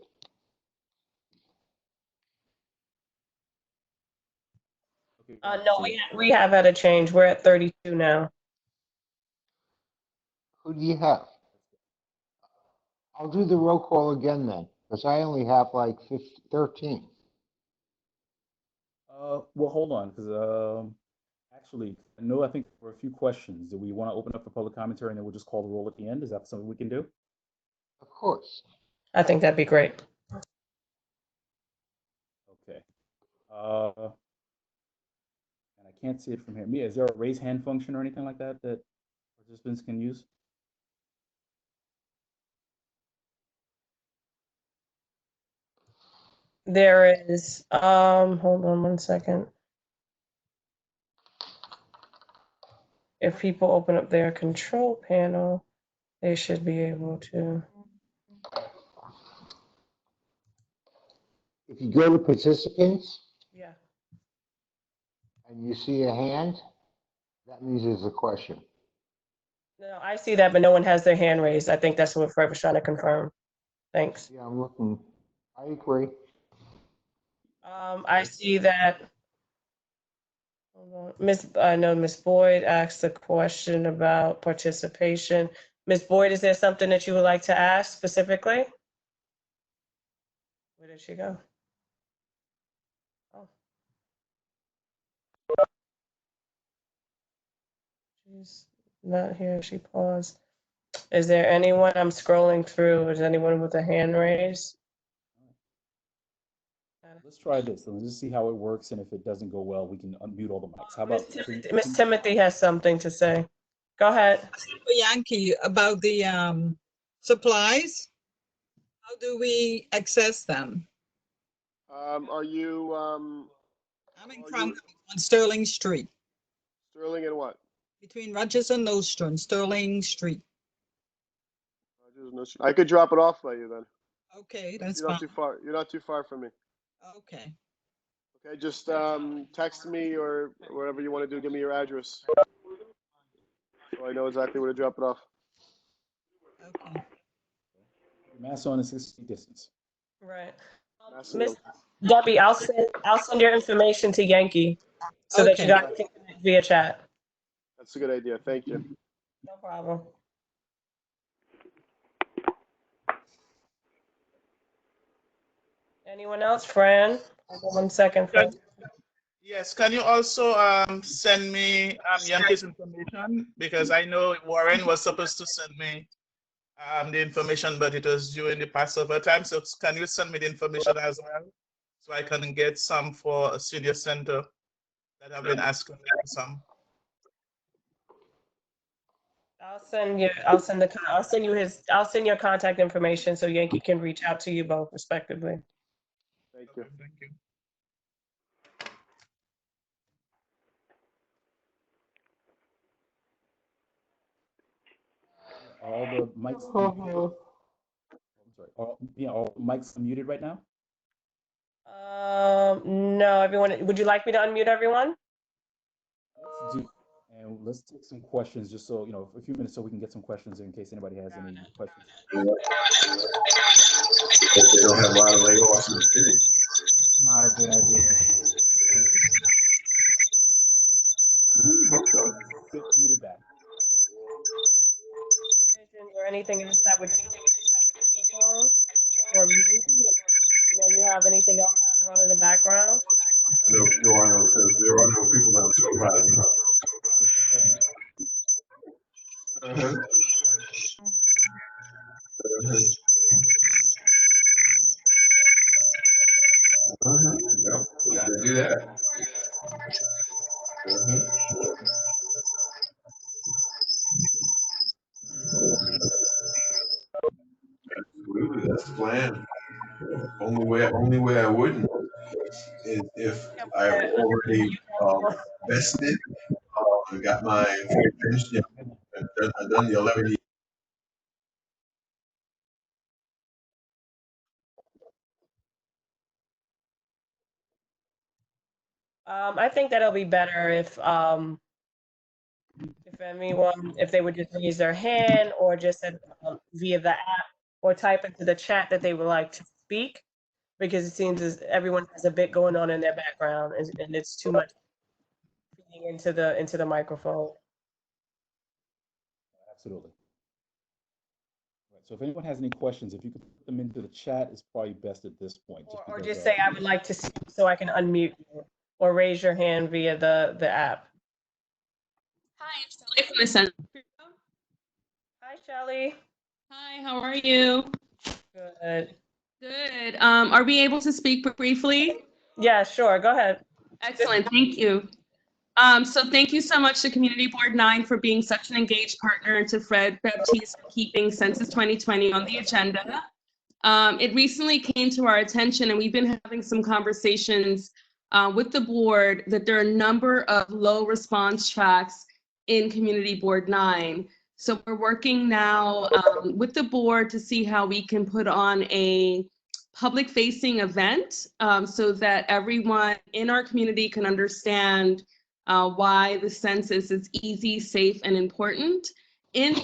Okay, No, we have had a change. We're at 32 now. Who do you have? I'll do the roll call again then, because I only have like 13. Well, hold on, because actually, I think for a few questions, do we want to open up for public commentary and then we'll just call the roll at the end? Is that something we can do? Of course. I think that'd be great. Okay. And I can't see it from here. Mia, is there a raise hand function or anything like that that participants can use? There is, hold on one second. If people open up their control panel, they should be able to. If you go to participants Yeah. and you see a hand, that means there's a question. No, I see that, but no one has their hand raised. I think that's what Fred was trying to confirm. Thanks. Yeah, I'm looking. I agree. I see that. Hold on. I know Miss Boyd asked a question about participation. Miss Boyd, is there something that you would like to ask specifically? Where did she go? Oh. She's not here. She paused. Is there anyone? I'm scrolling through. Is anyone with a hand raised? Let's try this. Let's just see how it works, and if it doesn't go well, we can unmute all the mics. How about Miss Timothy has something to say. Go ahead. Yankee, about the supplies, how do we access them? Are you I'm in Cromwell on Sterling Street, Sterling and what? between Rogers and Nostrand, Sterling Street. I could drop it off by you then. Okay, that's You're not fine. too far. You're not too far from me. Okay. Okay, just text me or whatever you want to do. Give me your address, so I know exactly where to drop it off. Okay. Mask on and 6 feet distance. Right. Massive. Miss Debbie, I'll send your information to Yankee so that you Okay. guys can connect via chat. That's a good idea. Thank you. No problem. Anyone else? Fran? Hold on 1 second. Fran. Yes, can you also send me Yankee's information? Because I know Warren was supposed to send me the information, but it was during the Passover time. So can you send me the information as well? So I can get some for a senior center that I've been asking for some. I'll send your contact information so Yankee can reach out to you both respectively. Thank you. Thank you. All the mics. I'm sorry. All mics unmuted right now. No, everyone. Would you like me to unmute everyone? Let's do, and let's take some questions, just so a few minutes, so we can get some questions in case anybody has any questions. They don't have a lot of layoffs in the city. That's not a good idea. Muted back. Or anything else that would or mute? You have anything else going on in the background? There are no people on the supervisor. Yep, we gotta do that. Absolutely, that's the plan. Only way I wouldn't is if I already vested, got my pension, I've done the 11 years. I think that'll be better if they would just raise their hand or just via the app or type into the chat that they would like to speak, because it seems as everyone has a bit going on in their background and it's too much feeding into the microphone. Absolutely. Right. So if anyone has any questions, if you could put them into the chat, it's probably best at this point. Or just say, I would like to speak so I can unmute you, or raise your hand via the app. Hi, I'm Shelly from the Center. Hi, Shelly. Hi, how are you? Good. Good. Are we able to speak briefly? Yeah, sure. Go ahead. Excellent. Thank you. So thank you so much to Community Board 9 for being such an engaged partner, and to Fred Baptiste for keeping Census 2020 on the agenda. It recently came to our attention, and we've been having some conversations with the board, that there are a number of low response tracks in Community Board 9. So we're working now with the board to see how we can put on a public facing event so that everyone in our community can understand why the census is easy, safe, and important. In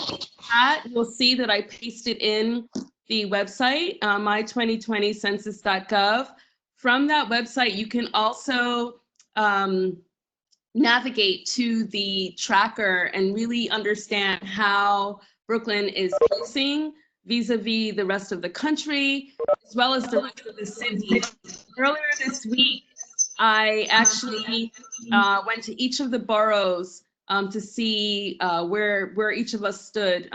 that, you'll see that I pasted in the website, my2020census.gov. From that website, you can also navigate to the tracker and really understand how Brooklyn is pacing vis-a-vis the rest of the country, as well as the rest of the city. Earlier this week, I actually went to each of the boroughs to see where each of us stood,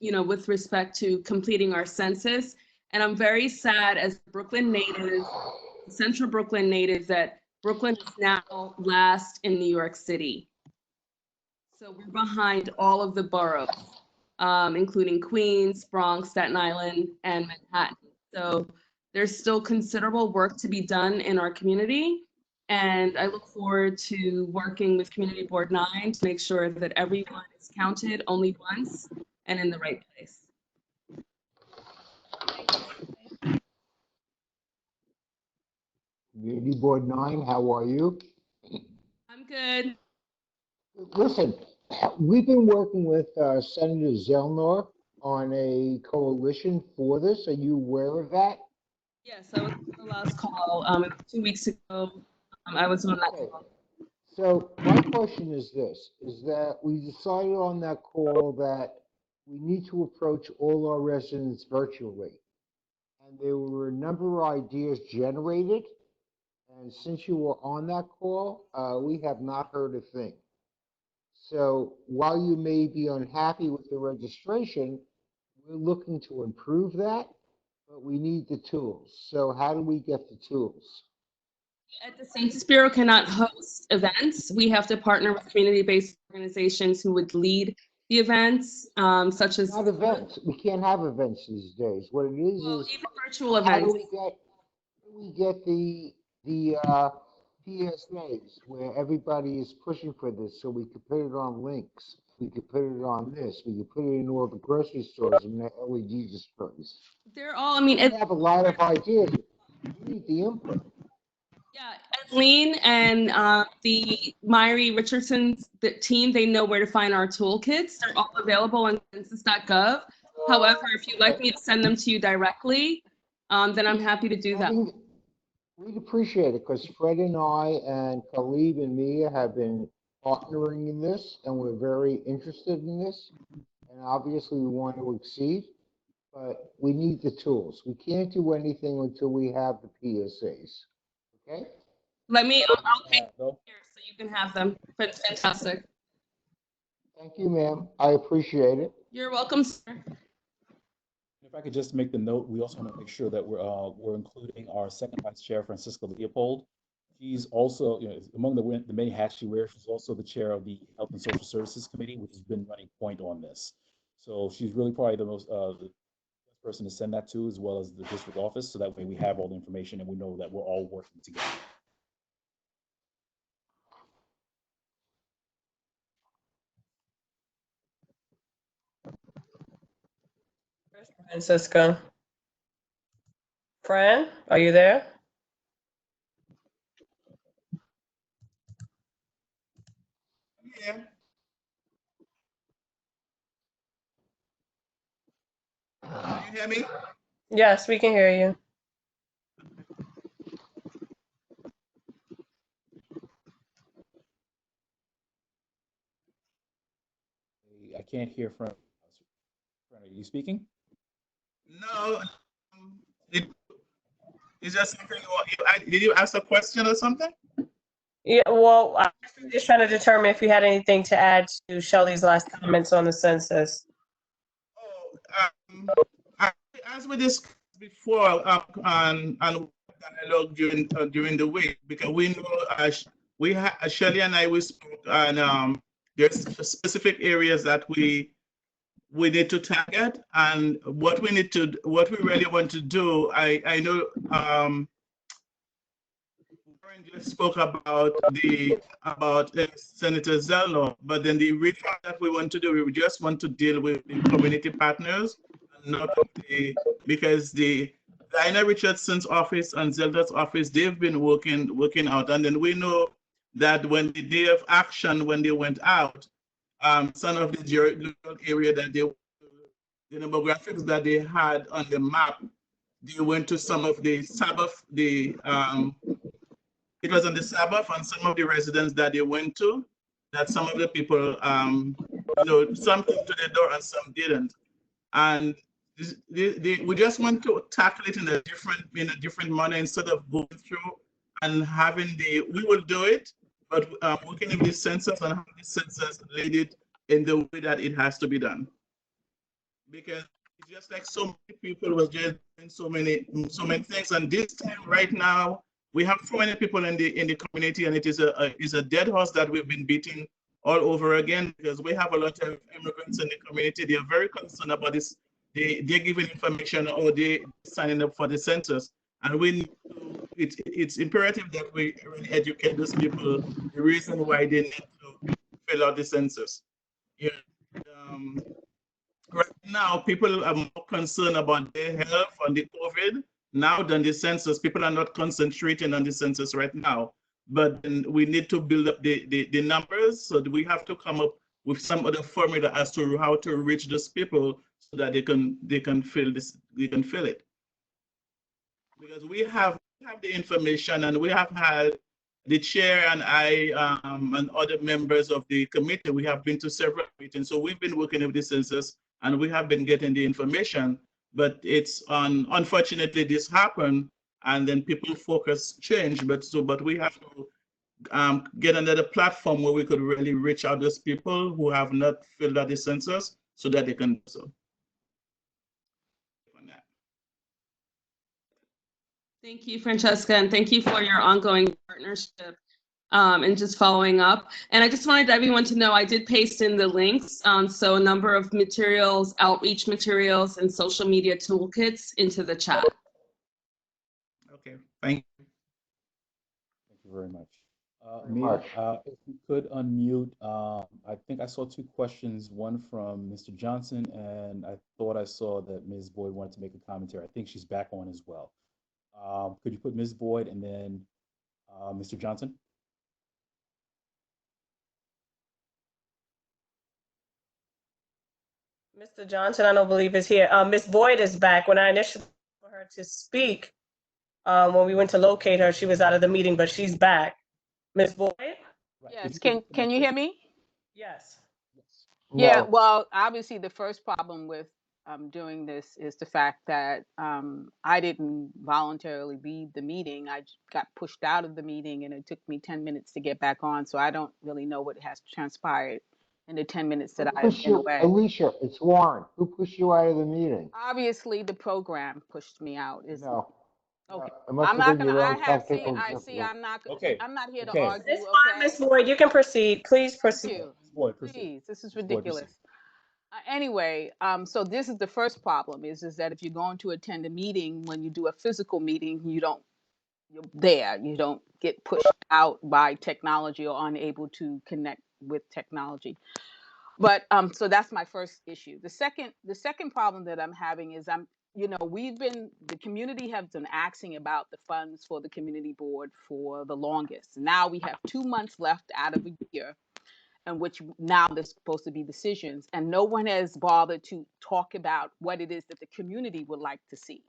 with respect to completing our census. And I'm very sad as a Brooklyn native, Central Brooklyn native, that Brooklyn is now last in New York City. So we're behind all of the boroughs, including Queens, Bronx, Staten Island, and Manhattan. So there's still considerable work to be done in our community. And I look forward to working with Community Board 9 to make sure that everyone is counted only once and in the right place. Community Board 9, how are you? I'm good. Listen, we've been working with Senator Zellner on a coalition for this. Are you aware of that? Yes, I was on the last call 2 weeks ago. I was on that call. So my question is this, is that we decided on that call that we need to approach all our residents virtually. And there were a number of ideas generated. And since you were on that call, we have not heard a thing. So while you may be unhappy with the registration, we're looking to improve that, but we need the tools. So how do we get the tools? At the Census Bureau cannot host events. We have to partner with community-based organizations who would lead the events, such as— Not events. We can't have events these days. What it is even virtual how events. do we get the PSAs where everybody is pushing for this, so we could put it on links, we could put it on this, we could put it in all the grocery stores and the LED displays. They're all, I mean, We have a lot of ideas. We need the input. Yeah, Lean and the Myri Richardson's team, they know where to find our toolkits. They're all available on census.gov. However, if you'd like me to send them to you directly, then I'm happy to do that. We'd appreciate it because Fred and I and Khalid and Mia have been partnering in this, and we're very interested in this. And obviously, we want to exceed, but we need the tools. We can't do anything until we have the PSAs. Okay? Let me, I'll take here so you can have them. Fantastic. Thank you, ma'am. I appreciate it. You're welcome, sir. If I could just make the note, we also want to make sure that we're including our second vice chair, Francisca Leopold. She's also, among the many hats she wears, she's also the chair of the Health and Social Services Committee, which has been running point on this. So she's really probably the most the best person to send that to, as well as the district office. So that way we have all the information and we know that we're all working together. Francisco. Fran, are you there? Yeah. Can you hear me? Yes, we can hear you. I can't hear from. Are you speaking? No. Is there something did you ask a question or something? Yeah, well, I'm just trying to determine if you had anything to add to Shelley's last comments on the census. As we discussed before on dialogue during the week, because we know Shelley and I spoke, and there's specific areas that we need to target, and what we really want to do. I know Warren just spoke about Senator Zellner, but then the real thing that we want to do, we just want to deal with the community partners, and not because the Diana Richardson's office and Zellner's office, they've been working out, and then we know that when the day of action, when they went out, some of the local area that the demographics that they had on the map, they went to some of the it was on the Sabbath, and some of the residents that they went to, that some of the people, some came to the door and some didn't. And we just want to tackle it in a different manner instead of going through and having we will do it, but working with the census and having the census laid it in the way that it has to be done. Because it's just like so many people were just doing so many things, and this time right now we have so many people in the community, and it is a dead horse that we've been beating all over again, because we have a lot of immigrants in the community. They are very concerned about this. They're giving information or they signing up for the census, and it's imperative that we really educate those people the reason why they need to fill out the census. Right now, people are more concerned about their health and the COVID now than the census. People are not concentrating on the census right now, but we need to build up the numbers. So we have to come up with some other formula as to how to reach those people so that they can fill it. Because we have the information, and we have had the chair and I and other members of the committee. We have been to several meetings, so we've been working with the census, and we have been getting the information. But it's unfortunately this happened, and then people focus changed. But we have to get another platform where we could really reach out those people who have not filled out the census, so that they can do so. Thank you, Francesca, and thank you for your ongoing partnership and just following up. And I just wanted everyone to know I did paste in the links. So a number of materials, outreach materials, and social media toolkits into the chat. Okay, thank you. Thank you very much. Mia, if you could unmute, I think I saw two questions, one from Mr. Johnson, and I thought I saw that Ms. Boyd wanted to make a commentary. I think she's back on as well. Could you put Ms. Boyd and then Mr. Johnson? Mr. Johnson, I don't believe is here. Ms. Boyd is back. When I initially for her to speak, when we went to locate her, she was out of the meeting, but she's back. Ms. Boyd? Yes, can you hear me? Yes. Yeah, well, obviously the first problem with doing this is the fact that I didn't voluntarily leave the meeting. I got pushed out of the meeting, and it took me 10 minutes to get back on. So I don't really know what has transpired in the 10 minutes that I've been away. Alicia, it's Warren. Who pushed you out of the meeting? Obviously, the program pushed me out. No. Okay. I'm not gonna. Okay. I'm not here to argue. It's fine, Ms. Boyd. You can proceed. Please proceed. Please, this is ridiculous. Anyway, so this is the first problem is that if you're going to attend a meeting, when you do a physical meeting, you're there. You don't get pushed out by technology or unable to connect with technology. But so that's my first issue. The second problem that I'm having is the community has been asking about the funds for the community board for the longest. Now we have 2 months left out of a year, in which now there's supposed to be decisions, and no one has bothered to talk about what it is that the community would like to see.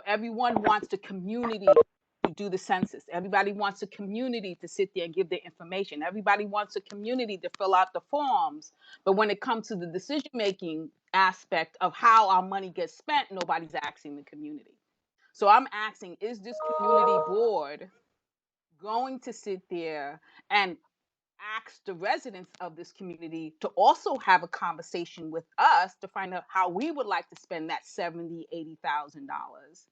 Everyone wants the community to do the census. Everybody wants a community to sit there and give their information. Everybody wants a community to fill out the forms. But when it comes to the decision-making aspect of how our money gets spent, nobody's asking the community. So I'm asking, is this community board going to sit there and ask the residents of this community to also have a conversation with us to find out how we would like to spend that $70,000, $80,000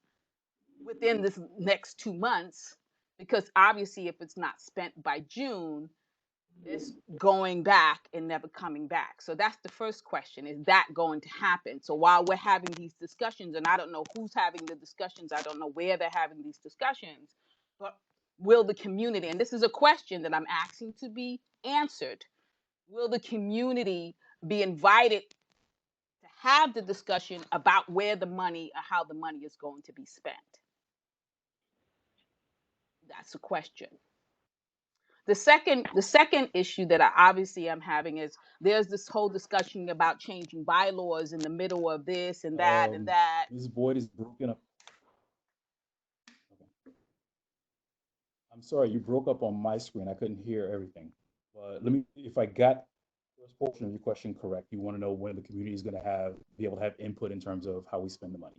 within this next 2 months? Because obviously if it's not spent by June, it's going back and never coming back. So that's the first question. Is that going to happen? So while we're having these discussions, and I don't know who's having the discussions, I don't know where they're having these discussions, but will the community, and this is a question that I'm asking to be answered, will the community be invited to have the discussion about where the money or how the money is going to be spent? That's a question. The second issue that I obviously am having is there's this whole discussion about changing bylaws in the middle of this and that and that. Ms. Boyd is broken up. Okay. sorry, you broke up on my screen. I couldn't hear everything. But let me, if I got the first portion of your question correct, you want to know when the community is going to be able to have input in terms of how we spend the money.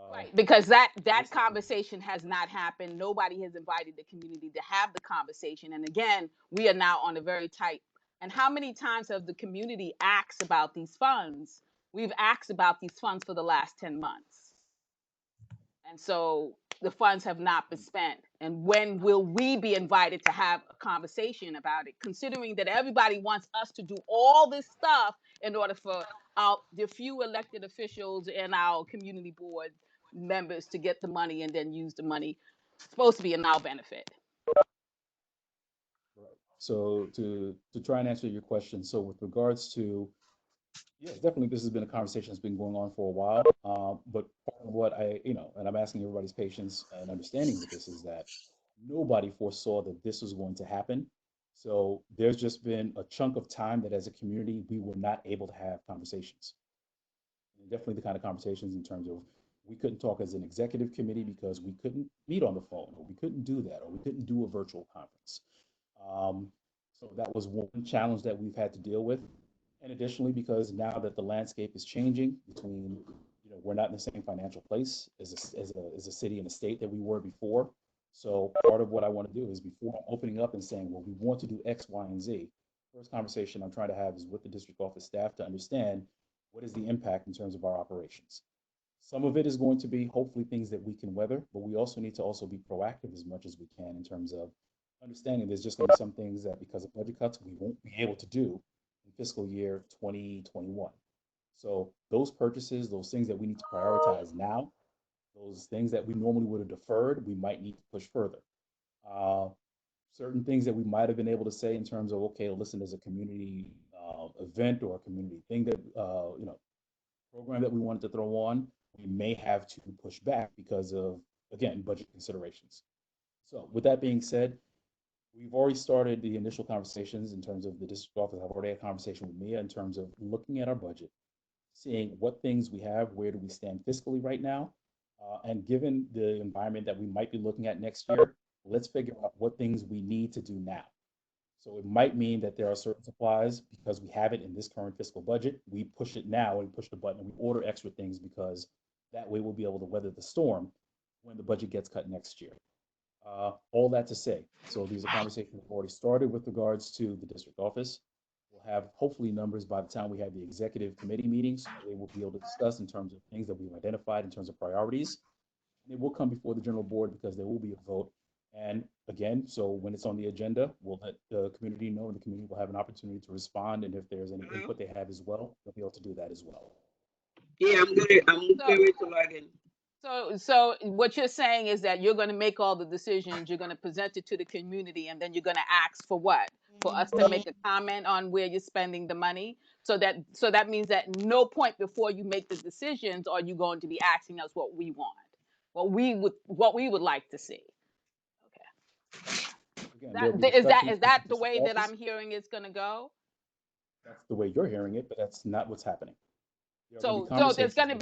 Right, because that conversation has not happened. Nobody has invited the community to have the conversation. And again, we are now on a very tight. And how many times have the community asked about these funds? We've asked about these funds for the last 10 months. And so the funds have not been spent. And when will we be invited to have a conversation about it, considering that everybody wants us to do all this stuff in order for the few elected officials and our community board members to get the money and then use the money? It's supposed to be in our benefit. Right. So to try and answer your question, so with regards to, yes, definitely this has been a conversation that's been going on for a while. But part of what and I'm asking everybody's patience and understanding with this is that nobody foresaw that this was going to happen. So there's just been a chunk of time that as a community, we were not able to have conversations. And definitely the kind of conversations in terms of we couldn't talk as an executive committee because we couldn't meet on the phone, or we couldn't do that, or we couldn't do a virtual conference. So that was one challenge that we've had to deal with. And additionally, because now that the landscape is changing between, we're not in the same financial place as a city and a state that we were before. So part of what I want to do is, before I'm opening up and saying, well, we want to do X, Y, and Z, first conversation I'm trying to have is with the district office staff to understand what is the impact in terms of our operations. Some of it is going to be hopefully things that we can weather, but we also need to also be proactive as much as we can in terms of understanding there's just going to be some things that because of budget cuts, we won't be able to do in fiscal year 2021. So those purchases, those things that we need to prioritize now, those things that we normally would have deferred, we might need to push further. Certain things that we might have been able to say in terms of, okay, listen, there's a community event or a community thing that, program that we wanted to throw on, we may have to push back because of, again, budget considerations. So with that being said, we've already started the initial conversations in terms of the district office. I've already had a conversation with Mia in terms of looking at our budget, seeing what things we have, where do we stand fiscally right now, and given the environment that we might be looking at next year, let's figure out what things we need to do now. So it might mean that there are certain supplies, because we have it in this current fiscal budget, we push it now and push the button and we order extra things, because that way we'll be able to weather the storm when the budget gets cut next year. All that to say, so these are conversations we've already started with regards to the district office. We'll have hopefully numbers by the time we have the executive committee meetings. They will be able to discuss in terms of things that we've identified in terms of priorities. And it will come before the general board because there will be a vote. And again, so when it's on the agenda, we'll let the community know, and the community will have an opportunity to respond. And if there's any input they have as well, they'll be able to do that as well. Yeah, I'm going to log in. So what you're saying is that you're going to make all the decisions, you're going to present it to the community, and then you're going to ask for what? For us to make a comment on where you're spending the money. So that means that no point before you make the decisions are you going to be asking us what we want, what we would like to see. Okay. Is that the way that I'm hearing it's going to go? That's the way you're hearing it, but that's not what's happening. So there's going to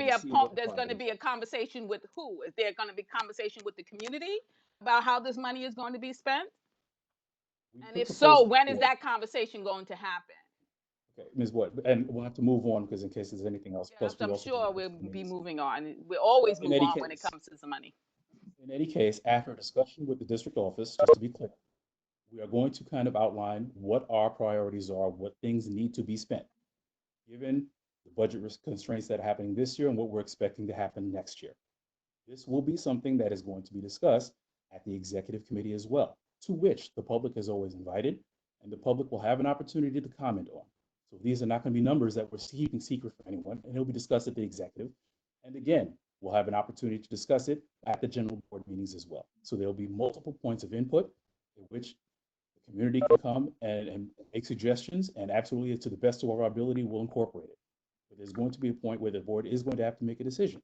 be a conversation with who? Is there going to be conversation with the community about how this money is going to be spent? And if so, when is that conversation going to happen? Okay, Ms. Wood, and we'll have to move on because in case there's anything else. Yes, I'm sure we'll be moving on. We always move on when it comes to the money. In any case, after a discussion with the district office, just to be clear, we are going to kind of outline what our priorities are, what things need to be spent, given the budget constraints that are happening this year and what we're expecting to happen next year. This will be something that is going to be discussed at the executive committee as well, to which the public is always invited, and the public will have an opportunity to comment on. So these are not going to be numbers that we're keeping secret from anyone, and it'll be discussed at the executive. And again, we'll have an opportunity to discuss it at the general board meetings as well. So there'll be multiple points of input in which the community can come and make suggestions, and absolutely, to the best of our ability, we'll incorporate it. But there's going to be a point where the board is going to have to make a decision.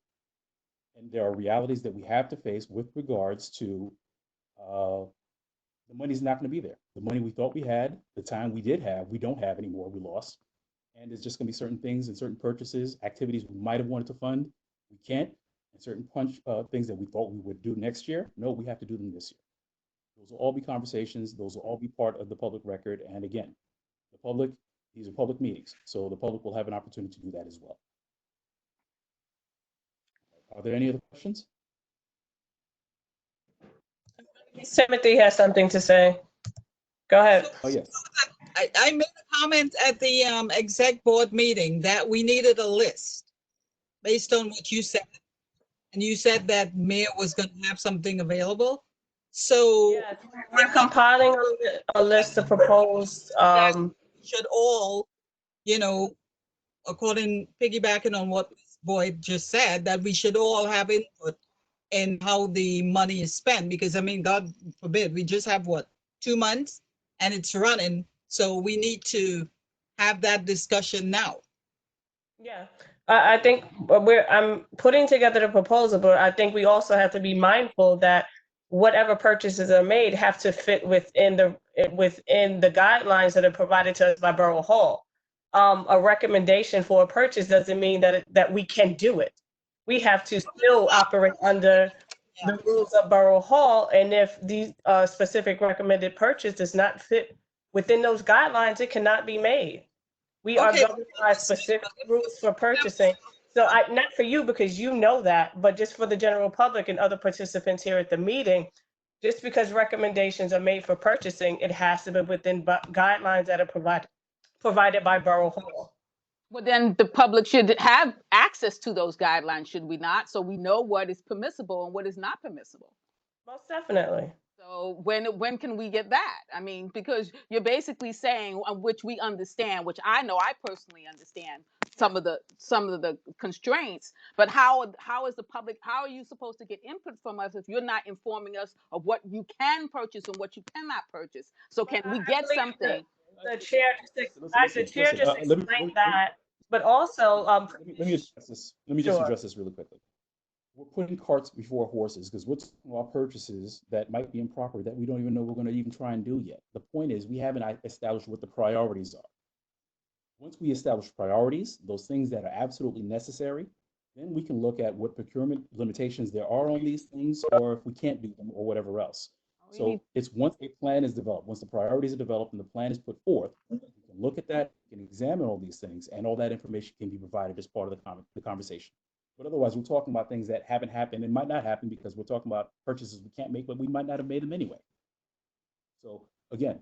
And there are realities that we have to face with regards to the money's not going to be there. The money we thought we had, the time we did have, we don't have anymore, we lost. And there's just going to be certain things and certain purchases, activities we might have wanted to fund, we can't. And certain things that we thought we would do next year, no, we have to do them this year. Those will all be conversations. Those will all be part of the public record. And again, the public, these are public meetings, so the public will have an opportunity to do that as well. Are there any other questions? Timothy has something to say. Go ahead. Oh, yes. I made a comment at the exec board meeting that we needed a list based on what you said. And you said that Mayor was going to have something available. So Yes, we're compiling a list of proposed. Should all, you know, piggybacking on what Ms. Boyd just said, that we should all have input in how the money is spent. Because I mean, God forbid, we just have what, 2 months and it's running. So we need to have that discussion now. Yeah, I think I'm putting together the proposal, but I think we also have to be mindful that whatever purchases are made have to fit within the guidelines that are provided to us by Borough Hall. A recommendation for a purchase doesn't mean that we can do it. We have to still operate under the rules of Borough Hall, and if the specific recommended purchase does not fit within those guidelines, it cannot be made. We are governed by specific rules for purchasing. So not for you, because you know that, but just for the general public and other participants here at the meeting, just because recommendations are made for purchasing, it has to be within guidelines that are provided by Borough Hall. Well, then the public should have access to those guidelines, should we not? So we know what is permissible and what is not permissible. Most definitely. So when can we get that? I mean, because you're basically saying, which we understand, which I know I personally understand some of the constraints, but how is the public, how are you supposed to get input from us if you're not informing us of what you can purchase and what you cannot purchase? So can we get something? The chair just explained that, but also let me address this. Let me just address this really quickly. We're putting carts before horses because we're talking about purchases that might be improper that we don't even know we're going to even try and do yet. The point is we haven't established what the priorities are. Once we establish priorities, those things that are absolutely necessary, then we can look at what procurement limitations there are on these things, or if we can't do them or whatever else. So it's once a plan is developed, once the priorities are developed and the plan is put forth, we can look at that, we can examine all these things, and all that information can be provided as part of the conversation. But otherwise, we're talking about things that haven't happened and might not happen because we're talking about purchases we can't make, but we might not have made them anyway. So again,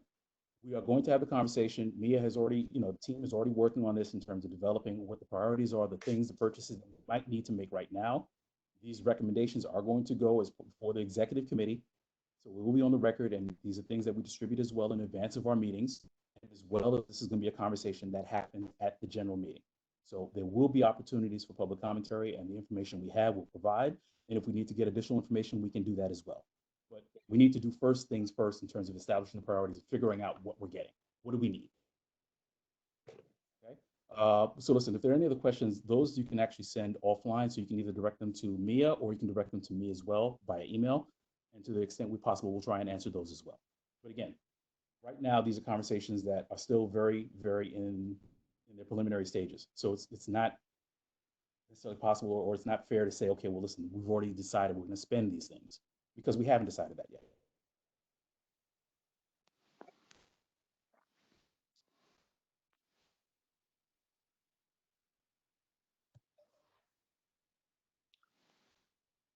we are going to have a conversation. Mia has already, the team is already working on this in terms of developing what the priorities are, the things, the purchases that we might need to make right now. These recommendations are going to go as for the executive committee. So we will be on the record, and these are things that we distribute as well in advance of our meetings, as well as this is going to be a conversation that happened at the general meeting. So there will be opportunities for public commentary, and the information we have will provide. And if we need to get additional information, we can do that as well. But we need to do first things first in terms of establishing the priorities and figuring out what we're getting. What do we need? Okay. So listen, if there are any other questions, those you can actually send offline. So you can either direct them to Mia or you can direct them to me as well via email. And to the extent we possible, we'll try and answer those as well. But again, right now, these are conversations that are still very, very in their preliminary stages. So it's not necessarily possible, or it's not fair to say, okay, well, listen, we've already decided we're going to spend these things, because we haven't decided that yet.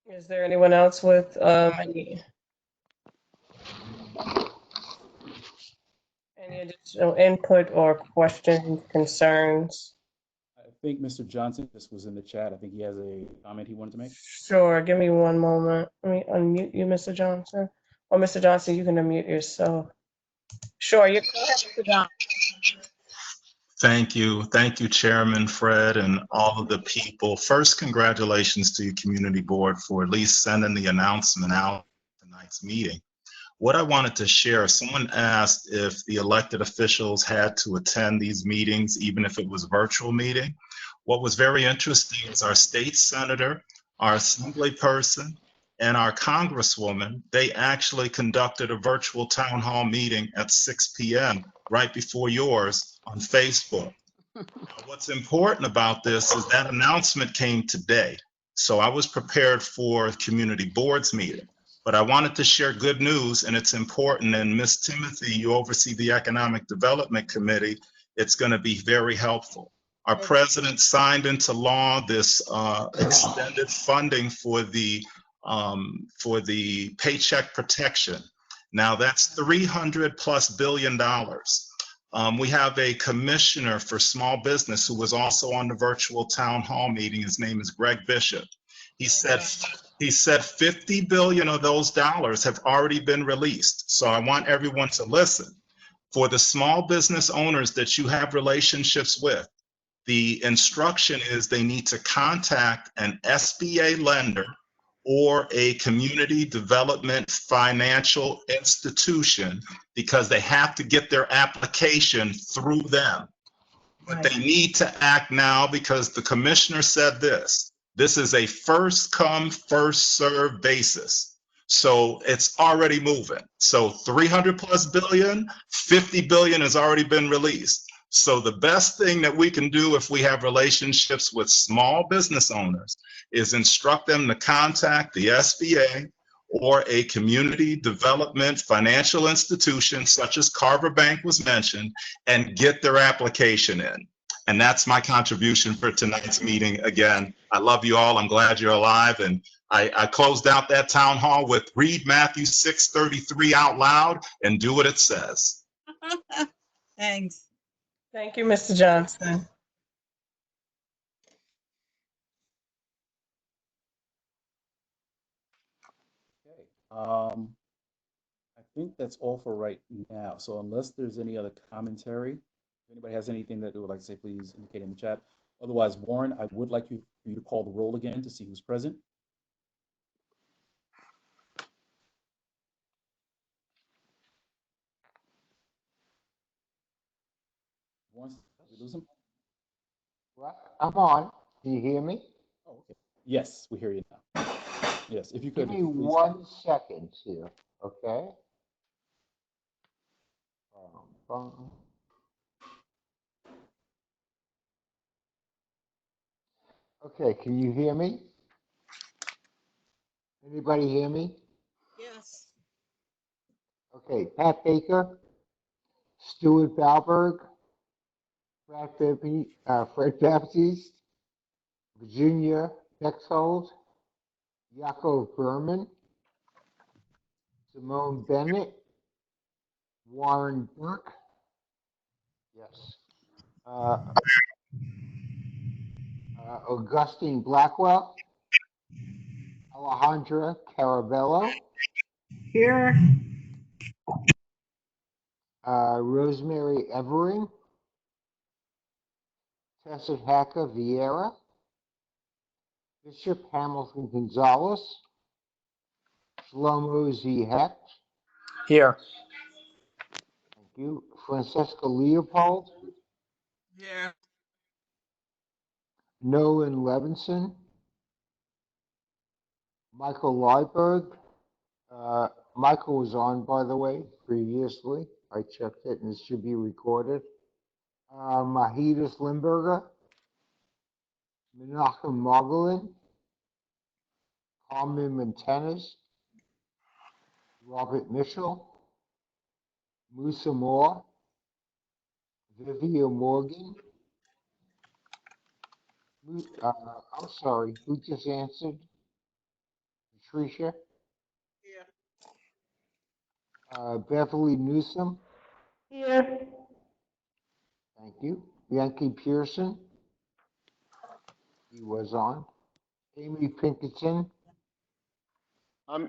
Is there anyone else with any additional input or questions, concerns? I think Mr. Johnson, this was in the chat. I think he has a comment he wanted to make. Sure, give me one moment. Let me unmute you, Mr. Johnson. Or Mr. Johnson, you can unmute yourself. Sure, you go ahead, Mr. Johnson. Thank you. Thank you, Chairman Fred, and all of the people. First, congratulations to your community board for at least sending the announcement out for tonight's meeting. What I wanted to share, someone asked if the elected officials had to attend these meetings, even if it was a virtual meeting. What was very interesting is our state senator, our assembly person, and our congresswoman, they actually conducted a virtual town hall meeting at 6 p.m. right before yours on Facebook. What's important about this is that announcement came today. So I was prepared for community boards meeting. But I wanted to share good news, and it's important. And Ms. Timothy, you oversee the Economic Development Committee. It's going to be very helpful. Our president signed into law this extended funding for the Paycheck Protection. Now that's $300+ billion. We have a commissioner for small business who was also on the virtual town hall meeting. His name is Greg Bishop. He said 50 billion of those dollars have already been released. So I want everyone to listen. For the small business owners that you have relationships with, the instruction is they need to contact an SBA lender or a community development financial institution because they have to get their application through them. But they need to act now because the commissioner said this. This is a first come, first served basis. So it's already moving. So 300+ billion, 50 billion has already been released. So the best thing that we can do if we have relationships with small business owners is instruct them to contact the SBA or a community development financial institution such as Carver Bank was mentioned and get their application in. And that's my contribution for tonight's meeting. Again, I love you all. I'm glad you're alive. And I closed out that town hall with read Matthew 6:33 out loud and do what it says. Thanks. Thank you, Mr. Johnson. Okay. I think that's all for right now. So unless there's any other commentary, if anybody has anything that they would like to say, please indicate in the chat. Otherwise, Warren, I would like for you to call the roll again to see who's present. Warren, did we lose him? What? I'm on. Can you hear me? Oh, okay. Yes, we hear you now. Yes, if you could. Give me 1 second here, okay? Okay, can you hear me? Anybody hear me? Yes. Okay, Pat Baker, Stuart Balberg, Fred Baptiste, Virginia Bexhold, Yaakov Berman, Simone Bennett, Warren Burke, yes, Augustine Blackwell, Alejandra Carabello, Here. Rosemary Evering, Tessa Hacker Vieira, Bishop Hamilton Gonzalez, Shlomo Z. Hecht. Here. Thank you. Francesca Leopold. Yeah. Nolan Levinson. Michael Liberg. Michael was on, by the way, previously. I checked it and it should be recorded. Mahidus Limburger. Menachem Margolin. Carmen Montanez. Robert Mitchell. Musa Moore. Vivian Morgan. I'm sorry, who just answered? Patricia? Yeah. Beverly Newsom? Here. Thank you. Yankee Pearson? He was on. Amy Pinkerton? My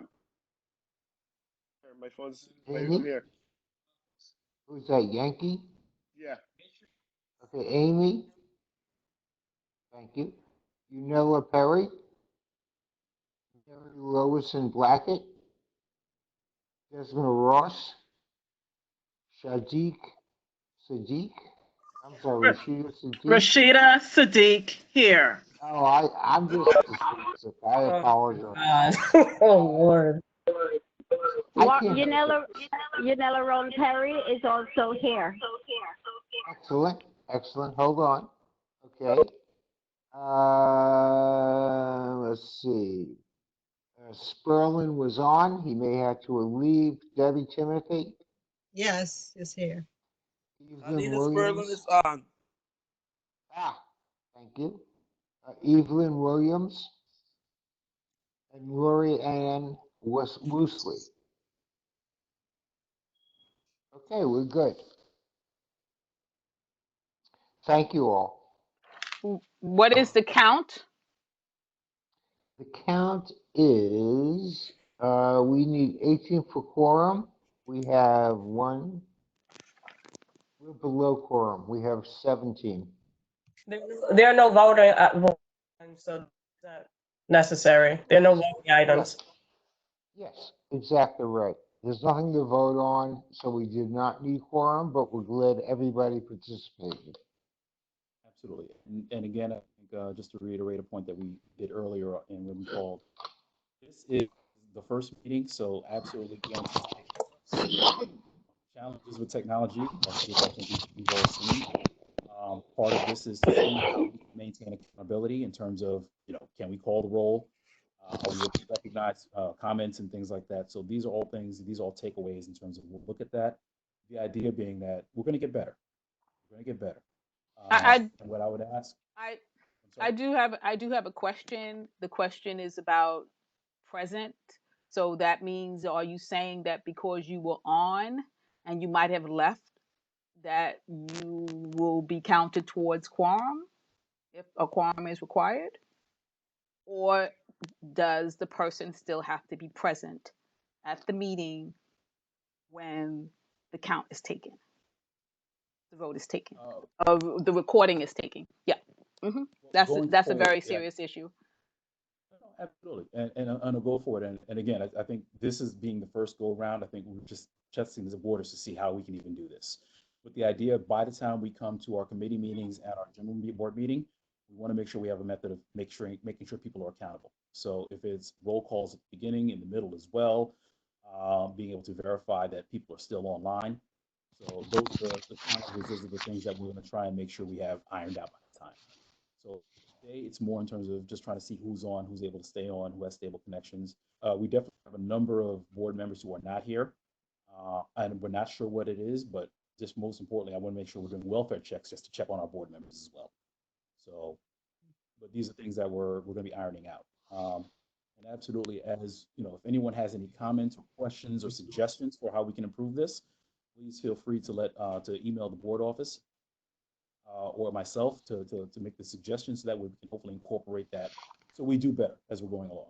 phone's Amy? here. Who's that, Yankee? Yeah. Okay, Amy? Thank you. Unella Perry? Mary Loison Blackett? Desmond Ross? Sadiq? I'm sorry, Rashida Sadiq? Rashida Sadiq here. Oh, I'm just dyslexic. I apologize. Oh, Lord. Yanela Roll Perry is also here. Excellent, excellent. Hold on. Okay. Let's see. Sperlin was on. He may have to leave. Debbie Timothy, Yes, it's here. Evelyn Anita Sperlin Williams. is on. Ah, thank you. Evelyn Williams and Lori Ann Woosley. Okay, we're good. Thank you all. What is the count? The count is, we need 18 for quorum. We have one. We're below quorum. We have 17. There are no voting, so it's not necessary. There are no voting items. Yes, exactly right. There's nothing to vote on, so we did not need quorum, but we're glad everybody participated. Absolutely. And again, I think just to reiterate a point that we did earlier and when we called, this is the first meeting, so absolutely we anticipate challenges with technology, which I think we've all seen. Part of this is to see how we can maintain accountability in terms of, can we call the roll? Are we able to recognize comments and things like that? So these are all things, these are all takeaways in terms of we'll look at that. The idea being that we're going to get better. We're going to get better. And what I would ask. I do have a question. The question is about present. So that means, are you saying that because you were on and you might have left, that you will be counted towards quorum if a quorum is required? Or does the person still have to be present at the meeting when the count is taken? The vote is taken. The recording is taken. Yeah. That's a very serious issue. Absolutely, and I'll go forward. And again, I think this is being the first go around. I think we're just testing the borders to see how we can even do this. With the idea, by the time we come to our committee meetings and our general board meeting, we want to make sure we have a method of making sure people are accountable. So if it's roll calls at the beginning, in the middle as well, being able to verify that people are still online. So those are the challenges. Those are the things that we're going to try and make sure we have ironed out by the time. So today it's more in terms of just trying to see who's on, who's able to stay on, who has stable connections. We definitely have a number of board members who are not here, and we're not sure what it is, but just most importantly, I want to make sure we're doing welfare checks just to check on our board members as well. So, but these are things that we're going to be ironing out. And absolutely, as you know, if anyone has any comments or questions or suggestions for how we can improve this, please feel free to to email the board office or myself to make the suggestions so that we can hopefully incorporate that so we do better as we're going along.